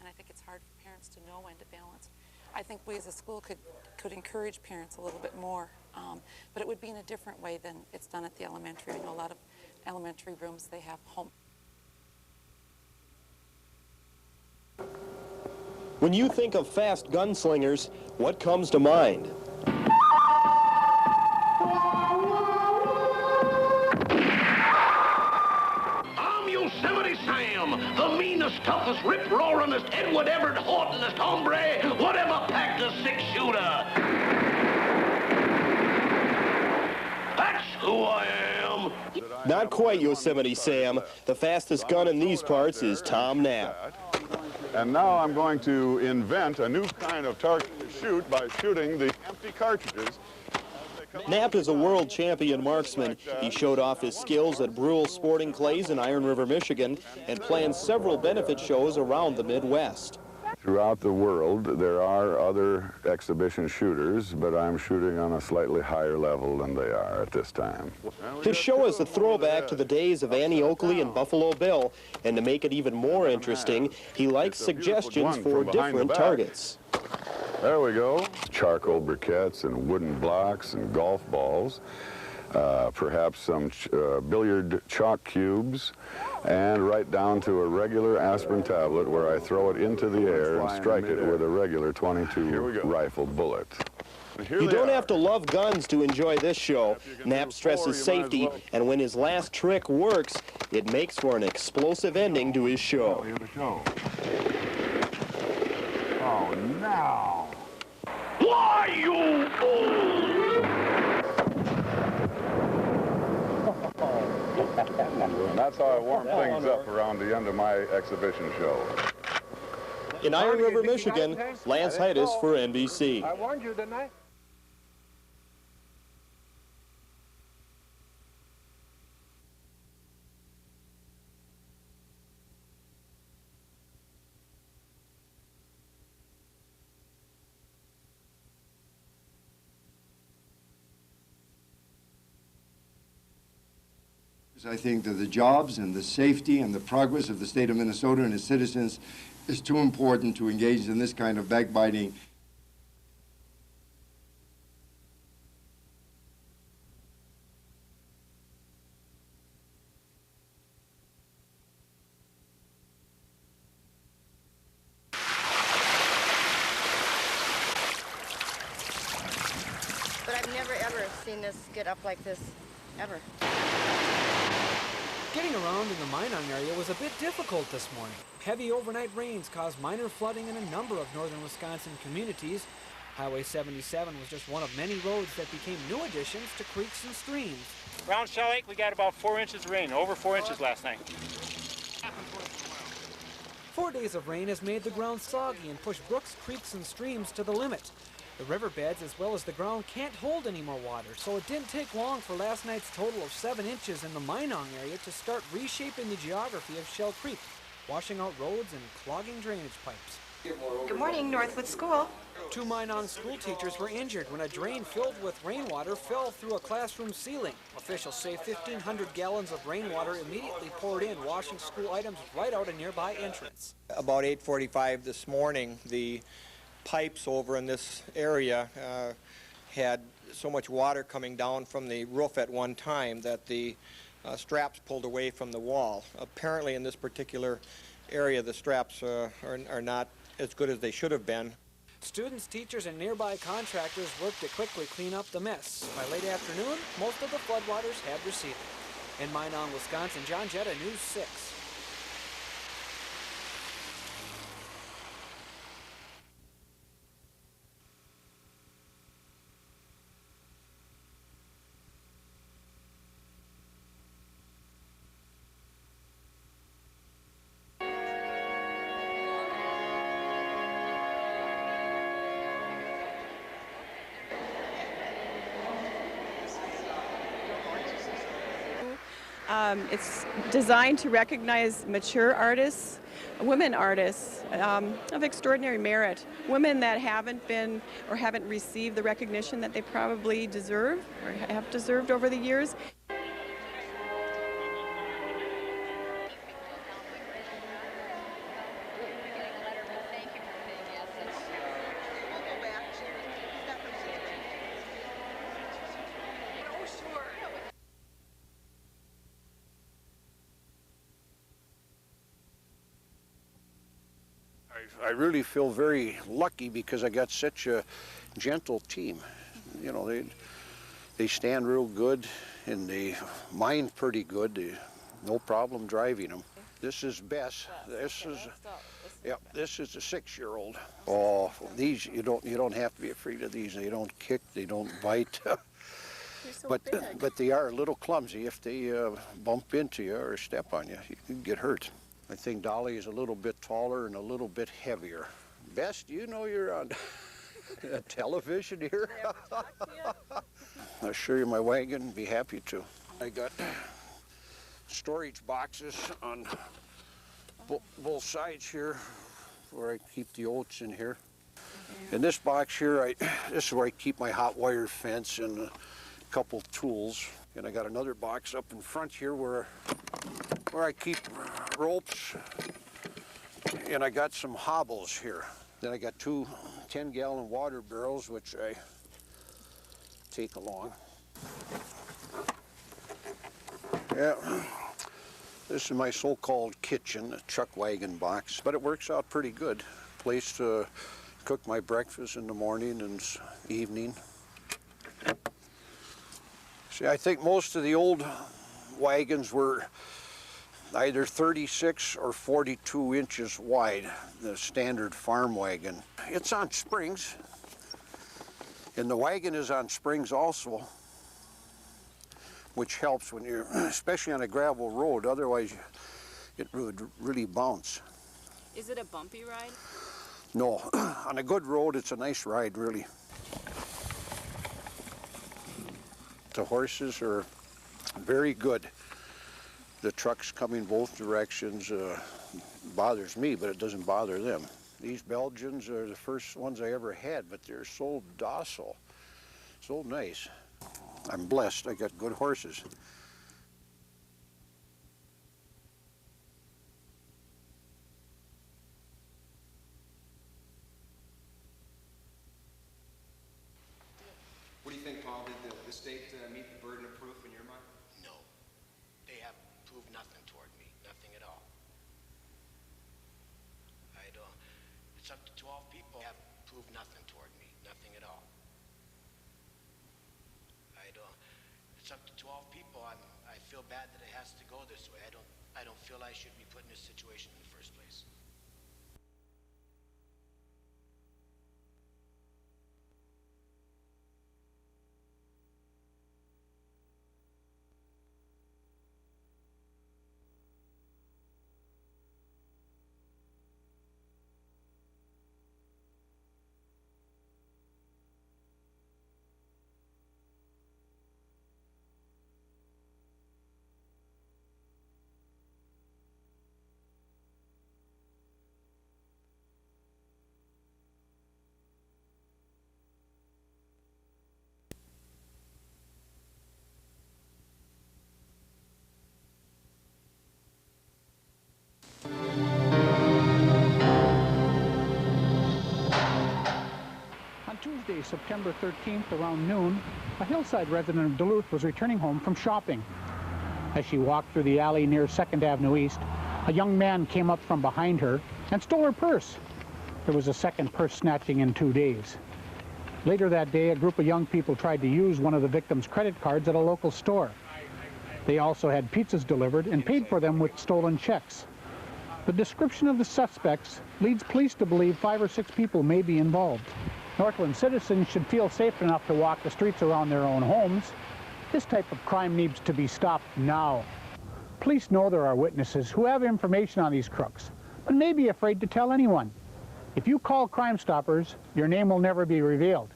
and I think it's hard for parents to know when to balance. I think we as a school could encourage parents a little bit more, but it would be in a different way than it's done at the elementary. I know a lot of elementary rooms, they have home. When you think of fast gunslingers, what comes to mind? I'm Yosemite Sam, the meanest, toughest, rip-roaringest, Edward Everett Hortonest hombre, whatever packed a six-shooter. That's who I am. Not quite Yosemite Sam. The fastest gun in these parts is Tom Knapp. And now I'm going to invent a new kind of target to shoot by shooting the empty cartridges. Knapp is a world champion marksman. He showed off his skills at Brule Sporting Clays in Iron River, Michigan, and plans several benefit shows around the Midwest. Throughout the world, there are other exhibition shooters, but I'm shooting on a slightly higher level than they are at this time. His show is a throwback to the days of Annie Oakley and Buffalo Bill, and to make it even more interesting, he likes suggestions for different targets. There we go. Charcoal briquettes and wooden blocks and golf balls. Perhaps some billiard chalk cubes, and right down to a regular aspirin tablet where I throw it into the air and strike it with a regular .22 rifle bullet. You don't have to love guns to enjoy this show. Knapp stresses safety, and when his last trick works, it makes for an explosive ending to his show. Oh, now! Why, you fool! And that's how I warm things up around the end of my exhibition show. In Iron River, Michigan, Lance Heides for NBC. I warned you, didn't I? I think that the jobs and the safety and the progress of the state of Minnesota and its citizens is too important to engage in this kind of backbiting. But I've never ever seen this get up like this, ever. Getting around in the Minong area was a bit difficult this morning. Heavy overnight rains caused minor flooding in a number of northern Wisconsin communities. Highway 77 was just one of many roads that became new additions to creeks and streams. Around Shell Lake, we got about 4 inches of rain, over 4 inches last night. 4 days of rain has made the ground soggy and pushed brooks, creeks, and streams to the limit. The riverbeds, as well as the ground, can't hold any more water, so it didn't take long for last night's total of 7 inches in the Minong area to start reshaping the geography of Shell Creek, washing out roads and clogging drainage pipes. Good morning, Northwood School. 2 Minong school teachers were injured when a drain filled with rainwater fell through a classroom ceiling. Officials say 1,500 gallons of rainwater immediately poured in, washing school items right out a nearby entrance. About 8:45 this morning, the pipes over in this area had so much water coming down from the roof at one time that the straps pulled away from the wall. Apparently in this particular area the straps are not as good as they should have been. Students, teachers, and nearby contractors worked to quickly clean up the mess. By late afternoon, most of the floodwaters had receded. In Minong, Wisconsin, John Jetta, News 6. It's designed to recognize mature artists, women artists of extraordinary merit, women that haven't been or haven't received the recognition that they probably deserve or have deserved over the years. I really feel very lucky because I got such a gentle team. You know, they stand real good and they mind pretty good. No problem driving them. This is Bess. This is a 6-year-old. Oh, these you don't have to be afraid of these. They don't kick. They don't bite. But they are a little clumsy. If they bump into you or step on you, you can get hurt. I think Dolly is a little bit taller and a little bit heavier. Bess, do you know you're on television here? I'll show you my wagon, be happy to. I got storage boxes on both sides here where I keep the oats in here. In this box here, this is where I keep my hot wire fence and a couple tools. And I got another box up in front here where I keep ropes, and I got some hobbles here. Then I got 2 10-gallon water barrels, which I take along. Yeah, this is my so-called kitchen, a chuck wagon box, but it works out pretty good. Place to cook my breakfast in the morning and evening. See, I think most of the old wagons were either 36 or 42 inches wide, the standard farm wagon. It's on springs. And the wagon is on springs also, which helps when you're, especially on a gravel road, otherwise it would really bounce. Is it a bumpy ride? No, on a good road it's a nice ride, really. The horses are very good. The trucks coming both directions bothers me, but it doesn't bother them. These Belgians are the first ones I ever had, but they're so docile, so nice. I'm blessed, I got good horses. What do you think, Paul? Did the state meet the burden of proof in your mind? No. They have proved nothing toward me, nothing at all. It's up to 12 people have proved nothing toward me, nothing at all. It's up to 12 people. I feel bad that it has to go this way. I don't feel I should be put in this situation in the first place. Tuesday, September 13th, around noon, a hillside resident of Duluth was returning home from shopping. As she walked through the alley near 2nd Avenue East, a young man came up from behind her and stole her purse. There was a second purse snatching in 2 days. Later that day, a group of young people tried to use one of the victim's credit cards at a local store. They also had pizzas delivered and paid for them with stolen checks. The description of the suspects leads police to believe 5 or 6 people may be involved. Northland citizens should feel safe enough to walk the streets around their own homes. This type of crime needs to be stopped now. Police know there are witnesses who have information on these crooks, but may be afraid to tell anyone. If you call Crime Stoppers, your name will never be revealed.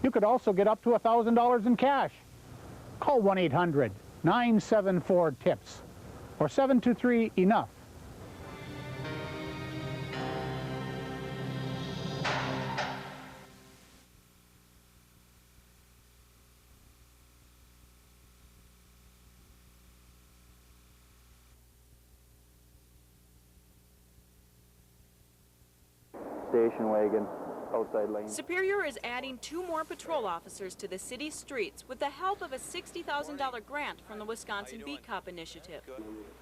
You could also get up to $1,000 in cash. Call 1-800-974-TIPS or 723-ENOUGH. Station wagon, outside lane. Superior is adding 2 more patrol officers to the city streets with the help of a $60,000 grant from the Wisconsin Beat Cop Initiative.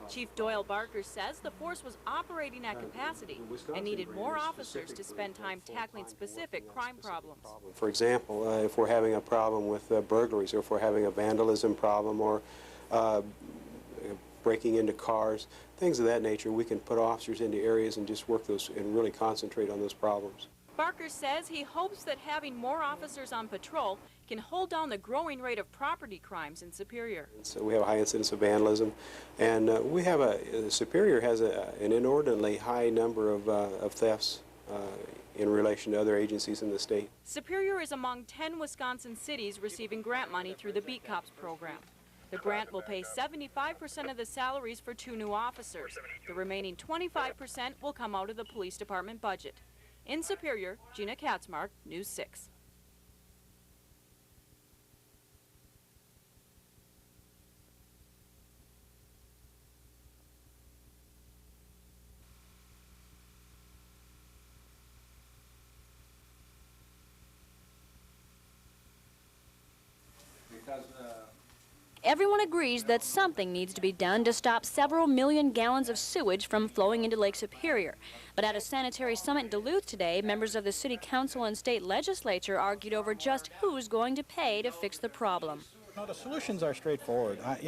Chief Doyle Barker says the force was operating at capacity and needed more officers to spend time tackling specific crime problems. For example, if we're having a problem with burglaries, or if we're having a vandalism problem, or breaking into cars, things of that nature, we can put officers into areas and just work those and really concentrate on those problems. Barker says he hopes that having more officers on patrol can hold down the growing rate of property crimes in Superior. So we have a high incidence of vandalism, and we have Superior has an inordinately high number of thefts in relation to other agencies in the state. Superior is among 10 Wisconsin cities receiving grant money through the Beat Cops program. The grant will pay 75% of the salaries for 2 new officers. The remaining 25% will come out of the police department budget. In Superior, Gina Katzmark, News 6. Everyone agrees that something needs to be done to stop several million gallons of sewage from flowing into Lake Superior. But at a sanitary summit in Duluth today, members of the city council and state legislature argued over just who's going to pay to fix the problem. No, the solutions are straightforward. My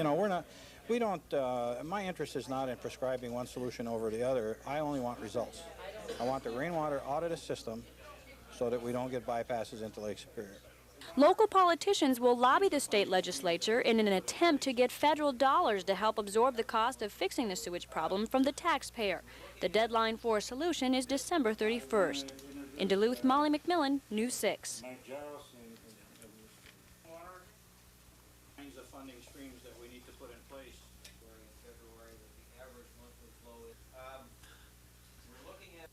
interest is not in prescribing one solution over the other. I only want results. I want the rainwater out of the system so that we don't get bypasses into Lake Superior. Local politicians will lobby the state legislature in an attempt to get federal dollars to help absorb the cost of fixing the sewage problem from the taxpayer. The deadline for a solution is December 31st. In Duluth, Molly McMillan, News 6. Of funding streams that we need to put in place. In February, the average monthly flow is. We're looking at.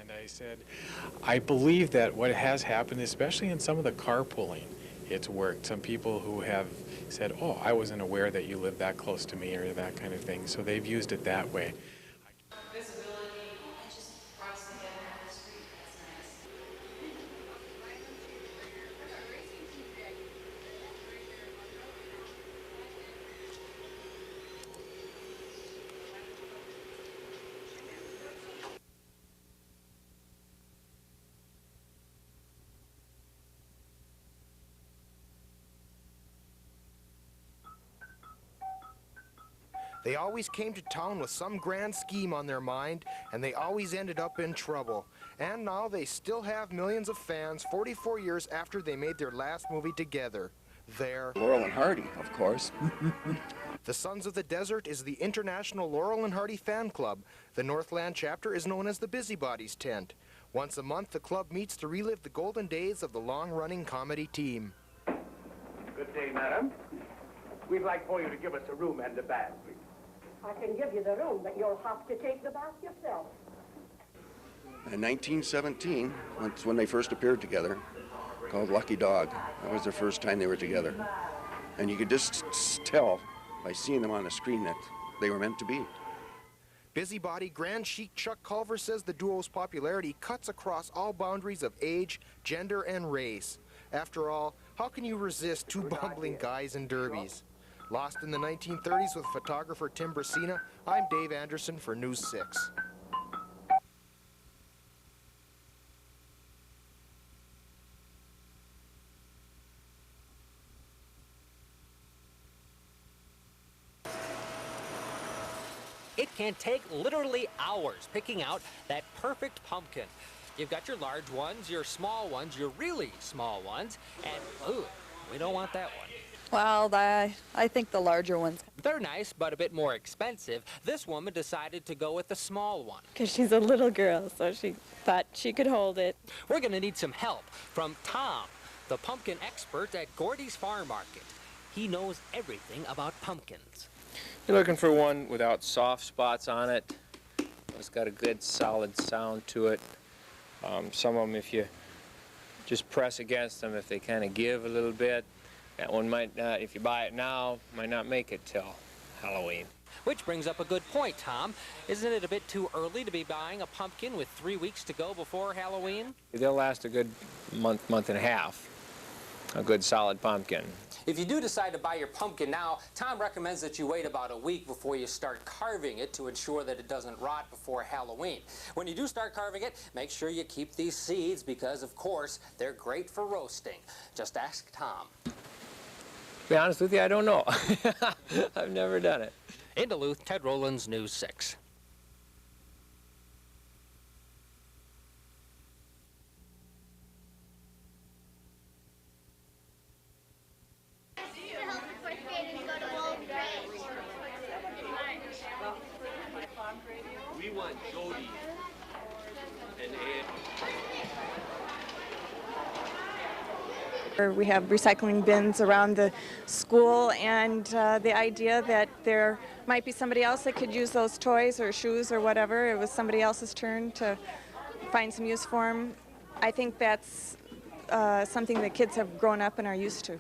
And I said, I believe that what has happened, especially in some of the carpooling, it's worked. Some people who have said, oh, I wasn't aware that you lived that close to me or that kind of thing. So they've used it that way. They always came to town with some grand scheme on their mind, and they always ended up in trouble. And now they still have millions of fans 44 years after they made their last movie together. They're Laurel and Hardy, of course. The Sons of the Desert is the International Laurel and Hardy Fan Club. The Northland chapter is known as the Busybodies Tent. Once a month, the club meets to relive the golden days of the long-running comedy team. Good day, madam. We'd like for you to give us a room and a bath, please. I can give you the room, but you'll have to take the bath yourself. In 1917, that's when they first appeared together, called Lucky Dog. That was their first time they were together. And you could just tell by seeing them on the screen that they were meant to be. Busybody Grand Chic Chuck Culver says the duo's popularity cuts across all boundaries of age, gender, and race. After all, how can you resist two bumbling guys in derbies? Lost in the 1930s with photographer Tim Brasina, I'm Dave Anderson for News 6. It can take literally hours picking out that perfect pumpkin. You've got your large ones, your small ones, your really small ones, and ooh, we don't want that one. Well, I think the larger ones. They're nice, but a bit more expensive. This woman decided to go with the small one. Because she's a little girl, so she thought she could hold it. We're going to need some help from Tom, the pumpkin expert at Gordy's Farm Market. He knows everything about pumpkins. You're looking for one without soft spots on it. It's got a good solid sound to it. Some of them, if you just press against them, if they kind of give a little bit, that one might not, if you buy it now, might not make it till Halloween. Which brings up a good point, Tom. Isn't it a bit too early to be buying a pumpkin with 3 weeks to go before Halloween? They'll last a good month and a half. a good solid pumpkin. If you do decide to buy your pumpkin now, Tom recommends that you wait about a week before you start carving it to ensure that it doesn't rot before Halloween. When you do start carving it, make sure you keep these seeds because, of course, they're great for roasting. Just ask Tom. To be honest with you, I don't know. I've never done it. In Duluth, Ted Rowlands, News 6. We want Jody and Ed. We have recycling bins around the school, and the idea that there might be somebody else that could use those toys or shoes or whatever. It was somebody else's turn to find some use for them. I think that's something that kids have grown up and are used to.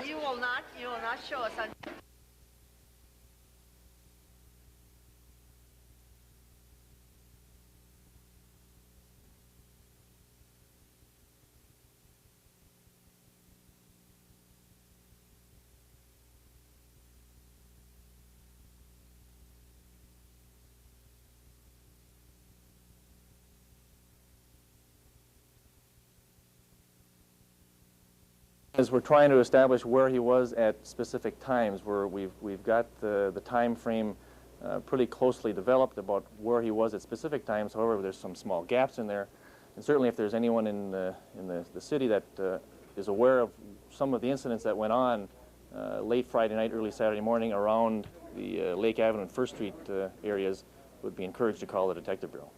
You will not show us on. As we're trying to establish where he was at specific times, where we've got the time frame pretty closely developed about where he was at specific times. However, there's some small gaps in there, and certainly if there's anyone in the city that is aware of some of the incidents that went on late Friday night, early Saturday morning around the Lake Avenue and First Street areas, would be encouraged to call the Detective Bureau.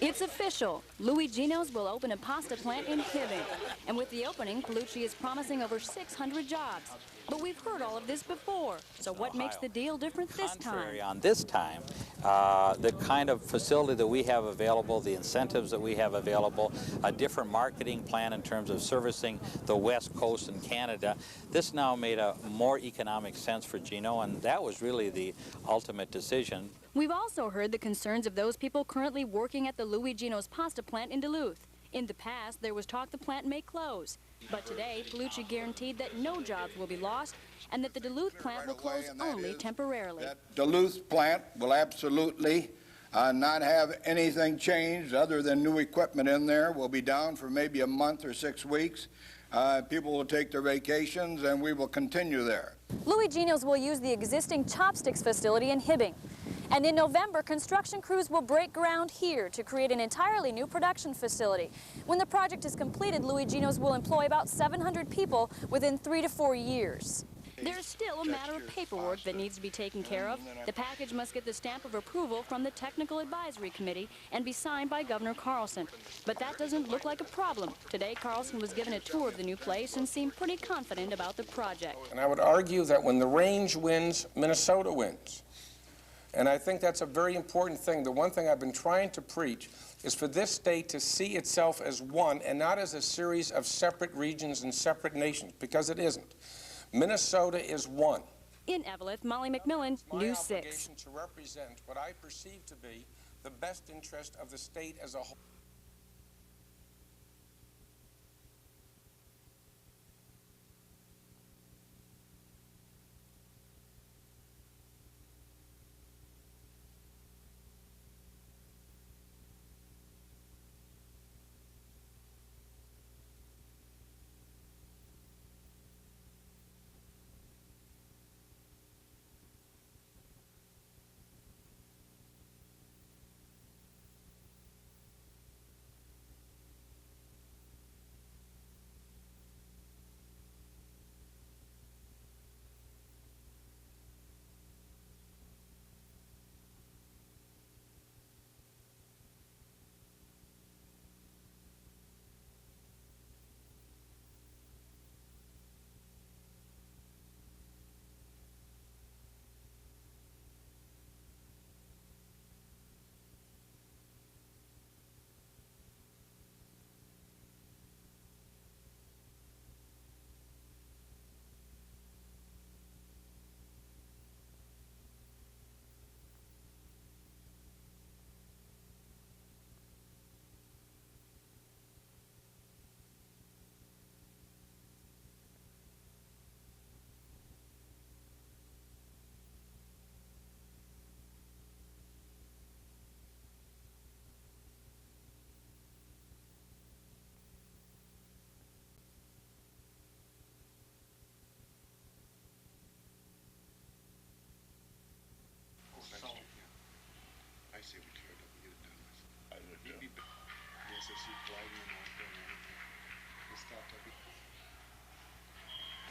It's official. Louis Gino's will open a pasta plant in Hibbing. And with the opening, Palucci is promising over 600 jobs. But we've heard all of this before. So what makes the deal different this time? On this time, the kind of facility that we have available, the incentives that we have available, a different marketing plan in terms of servicing the West Coast and Canada, this now made a more economic sense for Gino, and that was really the ultimate decision. We've also heard the concerns of those people currently working at the Louis Gino's pasta plant in Duluth. In the past, there was talk the plant may close. But today, Palucci guaranteed that no jobs will be lost and that the Duluth plant will close only temporarily. That Duluth plant will absolutely not have anything changed other than new equipment in there. We'll be down for maybe a month or 6 weeks. People will take their vacations and we will continue there. Louis Gino's will use the existing Chopsticks facility in Hibbing. And in November, construction crews will break ground here to create an entirely new production facility. When the project is completed, Louis Gino's will employ about 700 people within 3 to 4 years. There's still a matter of paperwork that needs to be taken care of. The package must get the stamp of approval from the Technical Advisory Committee and be signed by Governor Carlson. But that doesn't look like a problem. Today, Carlson was given a tour of the new place and seemed pretty confident about the project. And I would argue that when the range wins, Minnesota wins. And I think that's a very important thing. The one thing I've been trying to preach is for this state to see itself as one and not as a series of separate regions and separate nations, because it isn't. Minnesota is one. In Eveleth, Molly McMillan, News 6. It's my obligation to represent what I perceive to be the best interest of the state as a whole.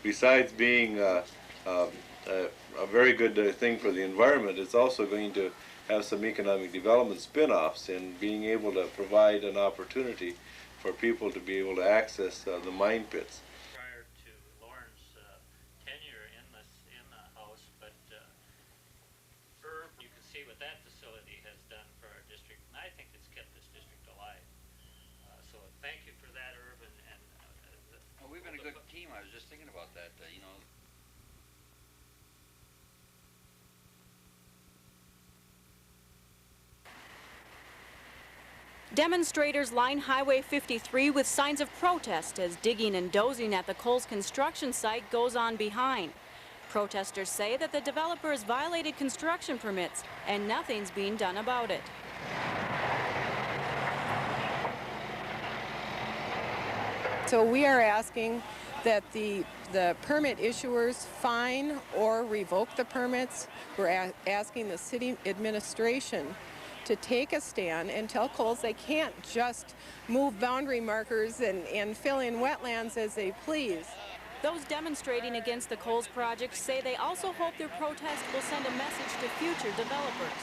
Besides being a very good thing for the environment, it's also going to have some economic development spin-offs in being able to provide an opportunity for people to be able to access the mine pits. Prior to Lauren's tenure in the House, but Herb, you can see what that facility has done for our district, and I think it's kept this district alive. So thank you for that, Herb, and well, we've been a good team. I was just thinking about that, you know. Demonstrators line Highway 53 with signs of protest as digging and dozing at the Kohl's construction site goes on behind. Protesters say that the developer has violated construction permits and nothing's being done about it. So we are asking that the permit issuers fine or revoke the permits. We're asking the city administration to take a stand and tell Kohl's they can't just move boundary markers and fill in wetlands as they please. Those demonstrating against the Kohl's project say they also hope their protest will send a message to future developers.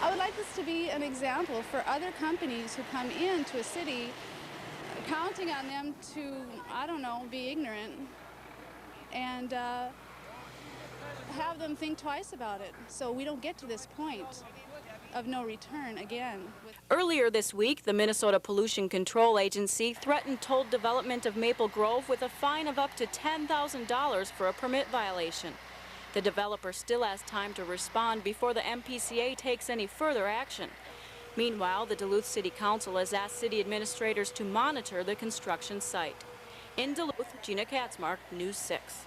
I would like this to be an example for other companies who come into a city, counting on them to, I don't know, be ignorant and have them think twice about it so we don't get to this point of no return again. Earlier this week, the Minnesota Pollution Control Agency threatened toll development of Maple Grove with a fine of up to $10,000 for a permit violation. The developer still has time to respond before the MPCA takes any further action. Meanwhile, the Duluth City Council has asked city administrators to monitor the construction site. In Duluth, Gina Katzmark, News 6.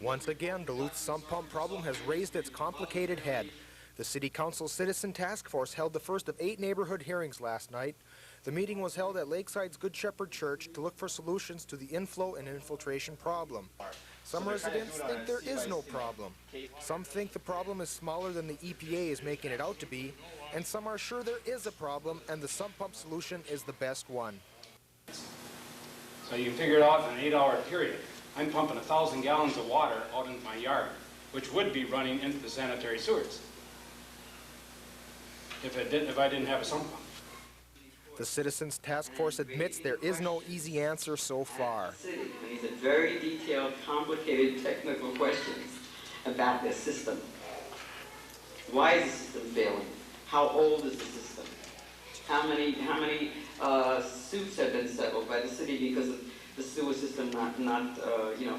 Once again, Duluth's sump pump problem has raised its complicated head. The City Council Citizen Task Force held the first of 8 neighborhood hearings last night. The meeting was held at Lakeside's Good Shepherd Church to look for solutions to the inflow and infiltration problem. Some residents think there is no problem. Some think the problem is smaller than the EPA is making it out to be, and some are sure there is a problem and the sump pump solution is the best one. So you can figure it out in an 8-hour period. I'm pumping 1,000 gallons of water out into my yard, which would be running into the sanitary sewers if I didn't have a sump pump. The Citizens Task Force admits there is no easy answer so far. And these are very detailed, complicated, technical questions about this system. Why is the system failing? How old is the system? How many suits have been settled by the city because of the sewer system not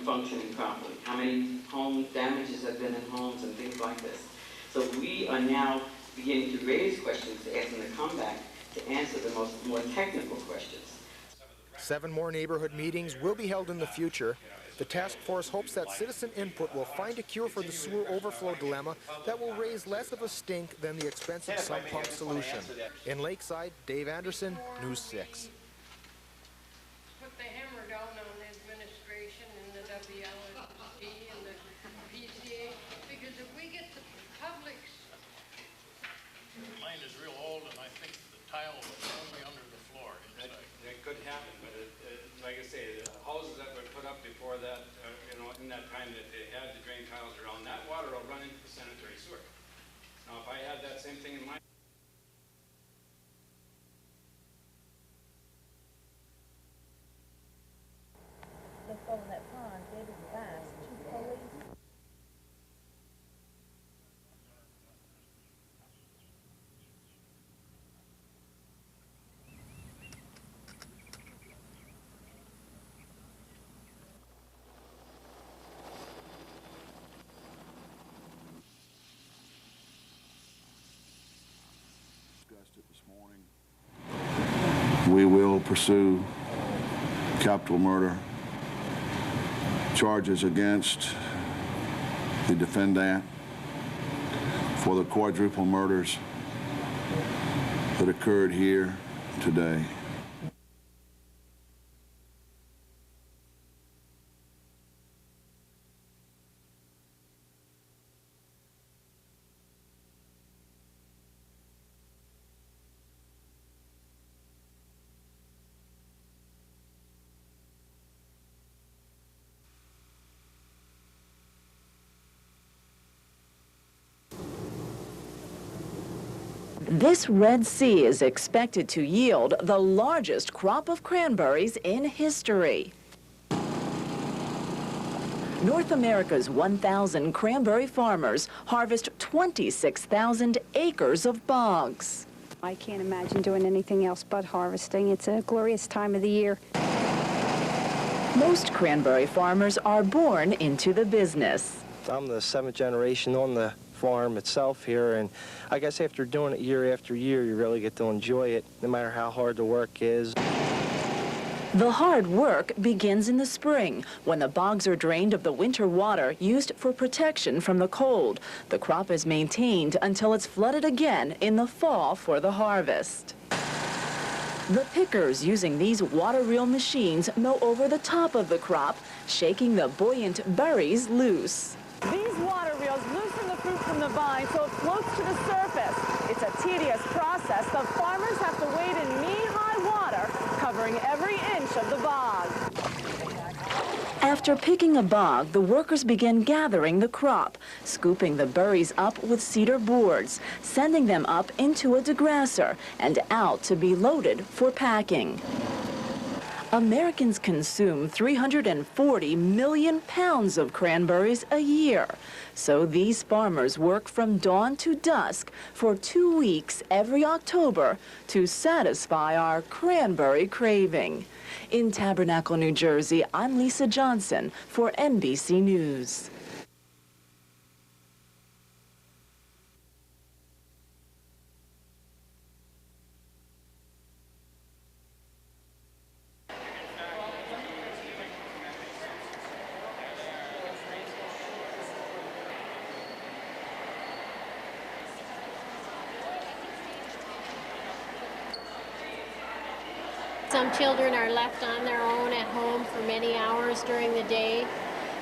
functioning properly? How many home damages have been in homes and things like this? So we are now beginning to raise questions to ask them to come back to answer the more technical questions. 7 more neighborhood meetings will be held in the future. The task force hopes that citizen input will find a cure for the sewer overflow dilemma that will raise less of a stink than the expensive sump pump solution. In Lakeside, Dave Anderson, News 6. Put the hammer down on the administration and the WLSC and the PCA, because if we get the public's... Mine is real old, and I think the tile was only under the floor inside. That could happen, but like I say, the houses that were put up before that, in that time that they had the drain tiles around, that water will run into the sanitary sewer. Now, if I had that same thing in my... The fellow in that pond gave his back to police. We will pursue capital murder charges against the defendant for the quadruple murders that occurred here today. This Red Sea is expected to yield the largest crop of cranberries in history. North America's 1,000 cranberry farmers harvest 26,000 acres of bogs. I can't imagine doing anything else but harvesting. It's a glorious time of the year. Most cranberry farmers are born into the business. I'm the 7th generation on the farm itself here, and I guess after doing it year after year, you really get to enjoy it, no matter how hard the work is. The hard work begins in the spring, when the bogs are drained of the winter water used for protection from the cold. The crop is maintained until it's flooded again in the fall for the harvest. The pickers using these water reel machines mow over the top of the crop, shaking the buoyant berries loose. These water reels loosen the fruit from the vine so it floats to the surface. It's a tedious process. The farmers have to wade in knee-high water, covering every inch of the bog. After picking a bog, the workers begin gathering the crop, scooping the berries up with cedar boards, sending them up into a degrasser and out to be loaded for packing. Americans consume 340 million pounds of cranberries a year. So these farmers work from dawn to dusk for 2 weeks every October to satisfy our cranberry craving. In Tabernacle, New Jersey, I'm Lisa Johnson for NBC News. Some children are left on their own at home for many hours during the day.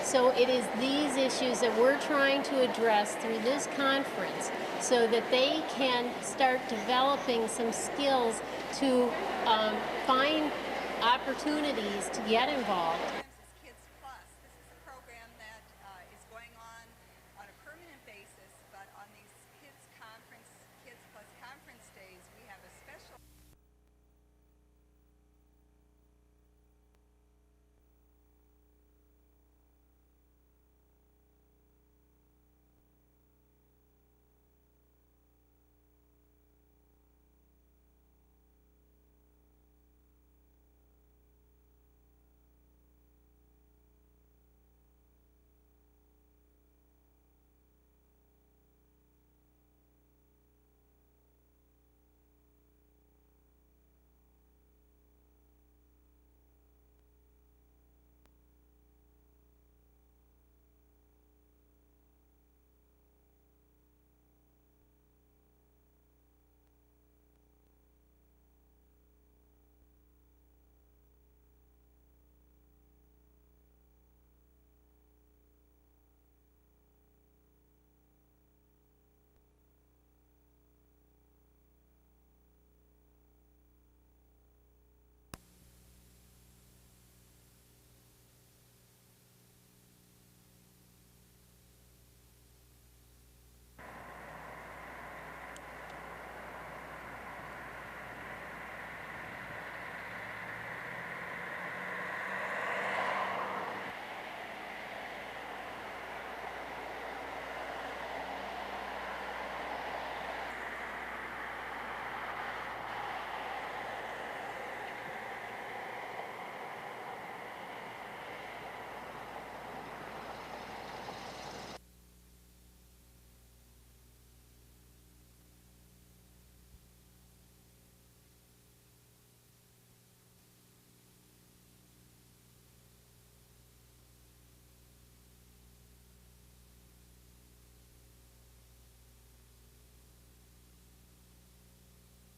So it is these issues that we're trying to address through this conference so that they can start developing some skills to find opportunities to get involved.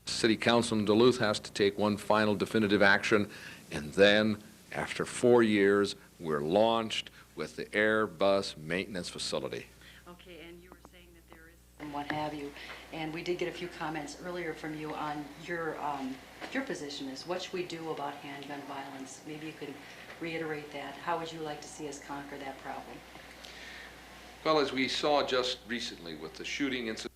City Council in Duluth has to take one final definitive action, and then, after 4 years, we're launched with the Airbus maintenance facility. Okay, and you were saying that there is and what have you, and we did get a few comments earlier from you on your position is what should we do about handgun violence? Maybe you could reiterate that. How would you like to see us conquer that problem? Well, as we saw just recently with the shooting incident,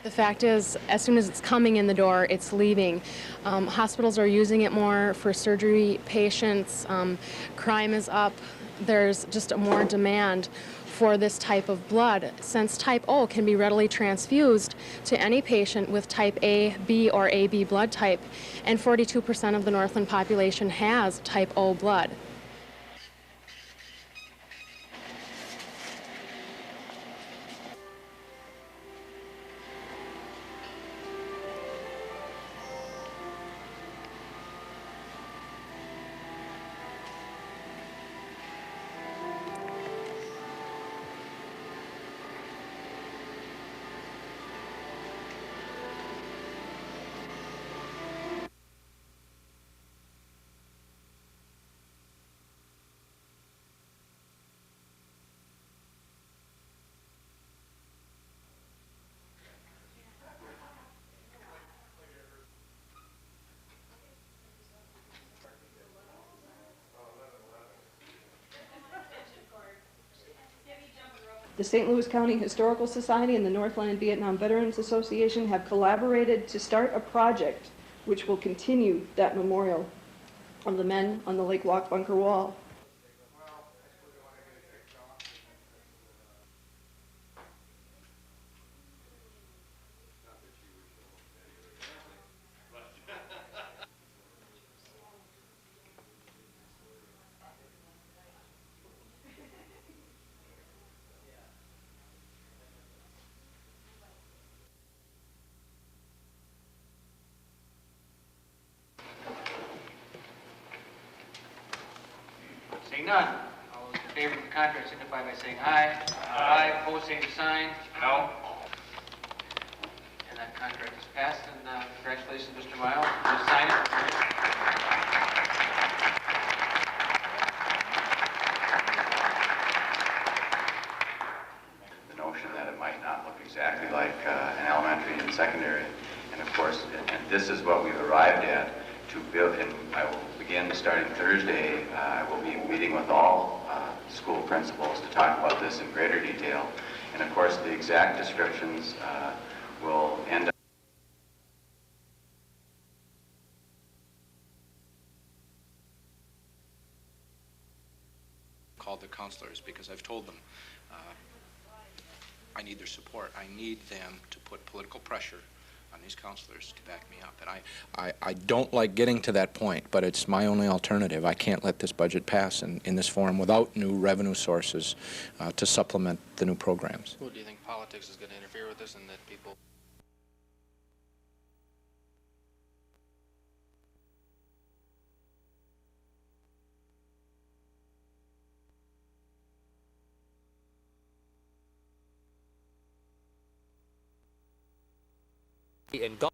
The fact is, as soon as it's coming in the door, it's leaving. Hospitals are using it more for surgery patients. Crime is up. There's just more demand for this type of blood, since type O can be readily transfused to any patient with type A, B, or AB blood type, and 42% of the Northland population has type O blood. The St. Louis County Historical Society and the Northland Vietnam Veterans Association have collaborated to start a project which will continue that memorial of the men on the Lake Walk bunker wall. Seeing none, all those in favor of the contract signify by saying aye. Aye. Opposed, same sign. No. And that contract is passed, and congratulations, Mr. Miles. Just sign it. The notion that it might not look exactly like an elementary and secondary, and of course, and this is what we've arrived at to build, and I will begin starting Thursday. I will be meeting with all school principals to talk about this in greater detail, and of course the exact descriptions will end up called the counselors, because I've told them I need their support. I need them to put political pressure on these counselors to back me up. And I don't like getting to that point, but it's my only alternative. I can't let this budget pass in this form without new revenue sources to supplement the new programs. Well, do you think politics is going to interfere with this, and that people... And golf.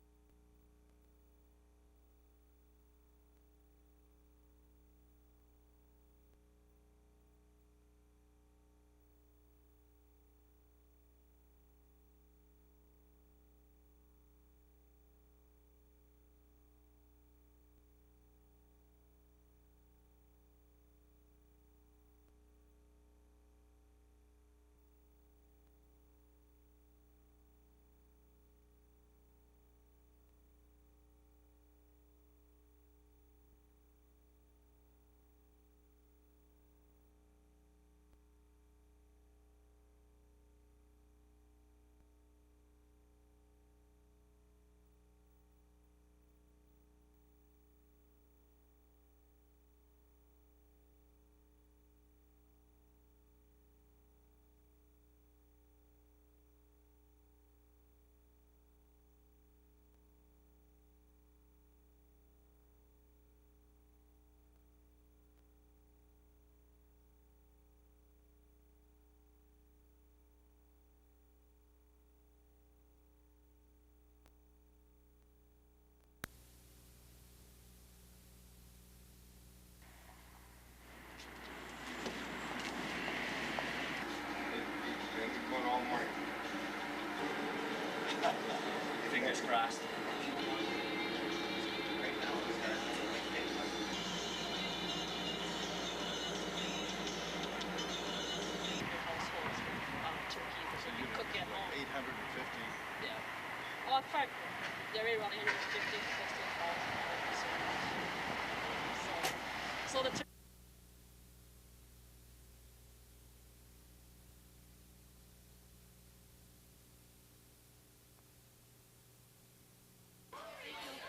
Fingers crossed. You cook at home. 850. Yeah. Oh, I've tried. They're around 150, 16,000. So the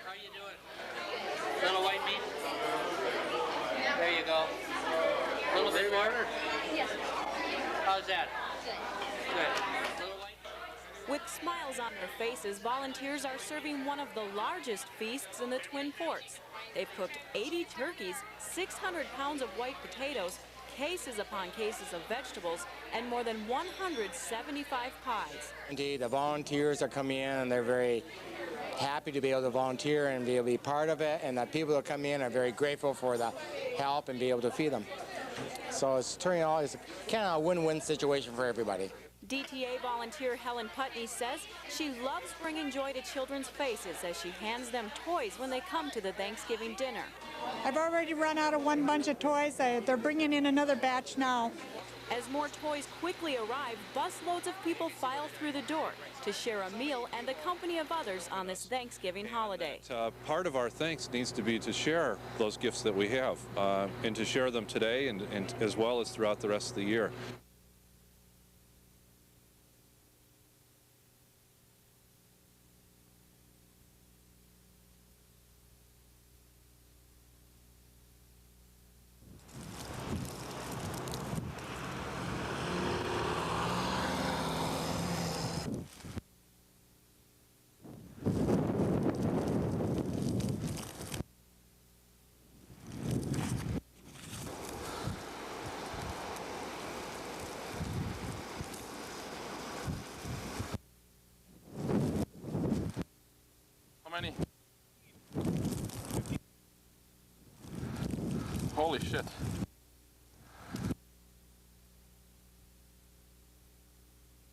How you doing? Little white meat? There you go. A little bit more? Yes. How's that? Good. With smiles on their faces, volunteers are serving one of the largest feasts in the Twin Forts. They've cooked 80 turkeys, 600 pounds of white potatoes, cases upon cases of vegetables, and more than 175 pies. Indeed, the volunteers are coming in and they're very happy to be able to volunteer and be able to be part of it, and the people that come in are very grateful for the help and be able to feed them. So it's turning out, it's kind of a win-win situation for everybody. DTA volunteer Helen Putney says she loves bringing joy to children's faces as she hands them toys when they come to the Thanksgiving dinner. I've already run out of one bunch of toys. They're bringing in another batch now. As more toys quickly arrive, busloads of people file through the door to share a meal and the company of others on this Thanksgiving holiday. Part of our thanks needs to be to share those gifts that we have and to share them today and as well as throughout the rest of the year. How many? Holy shit.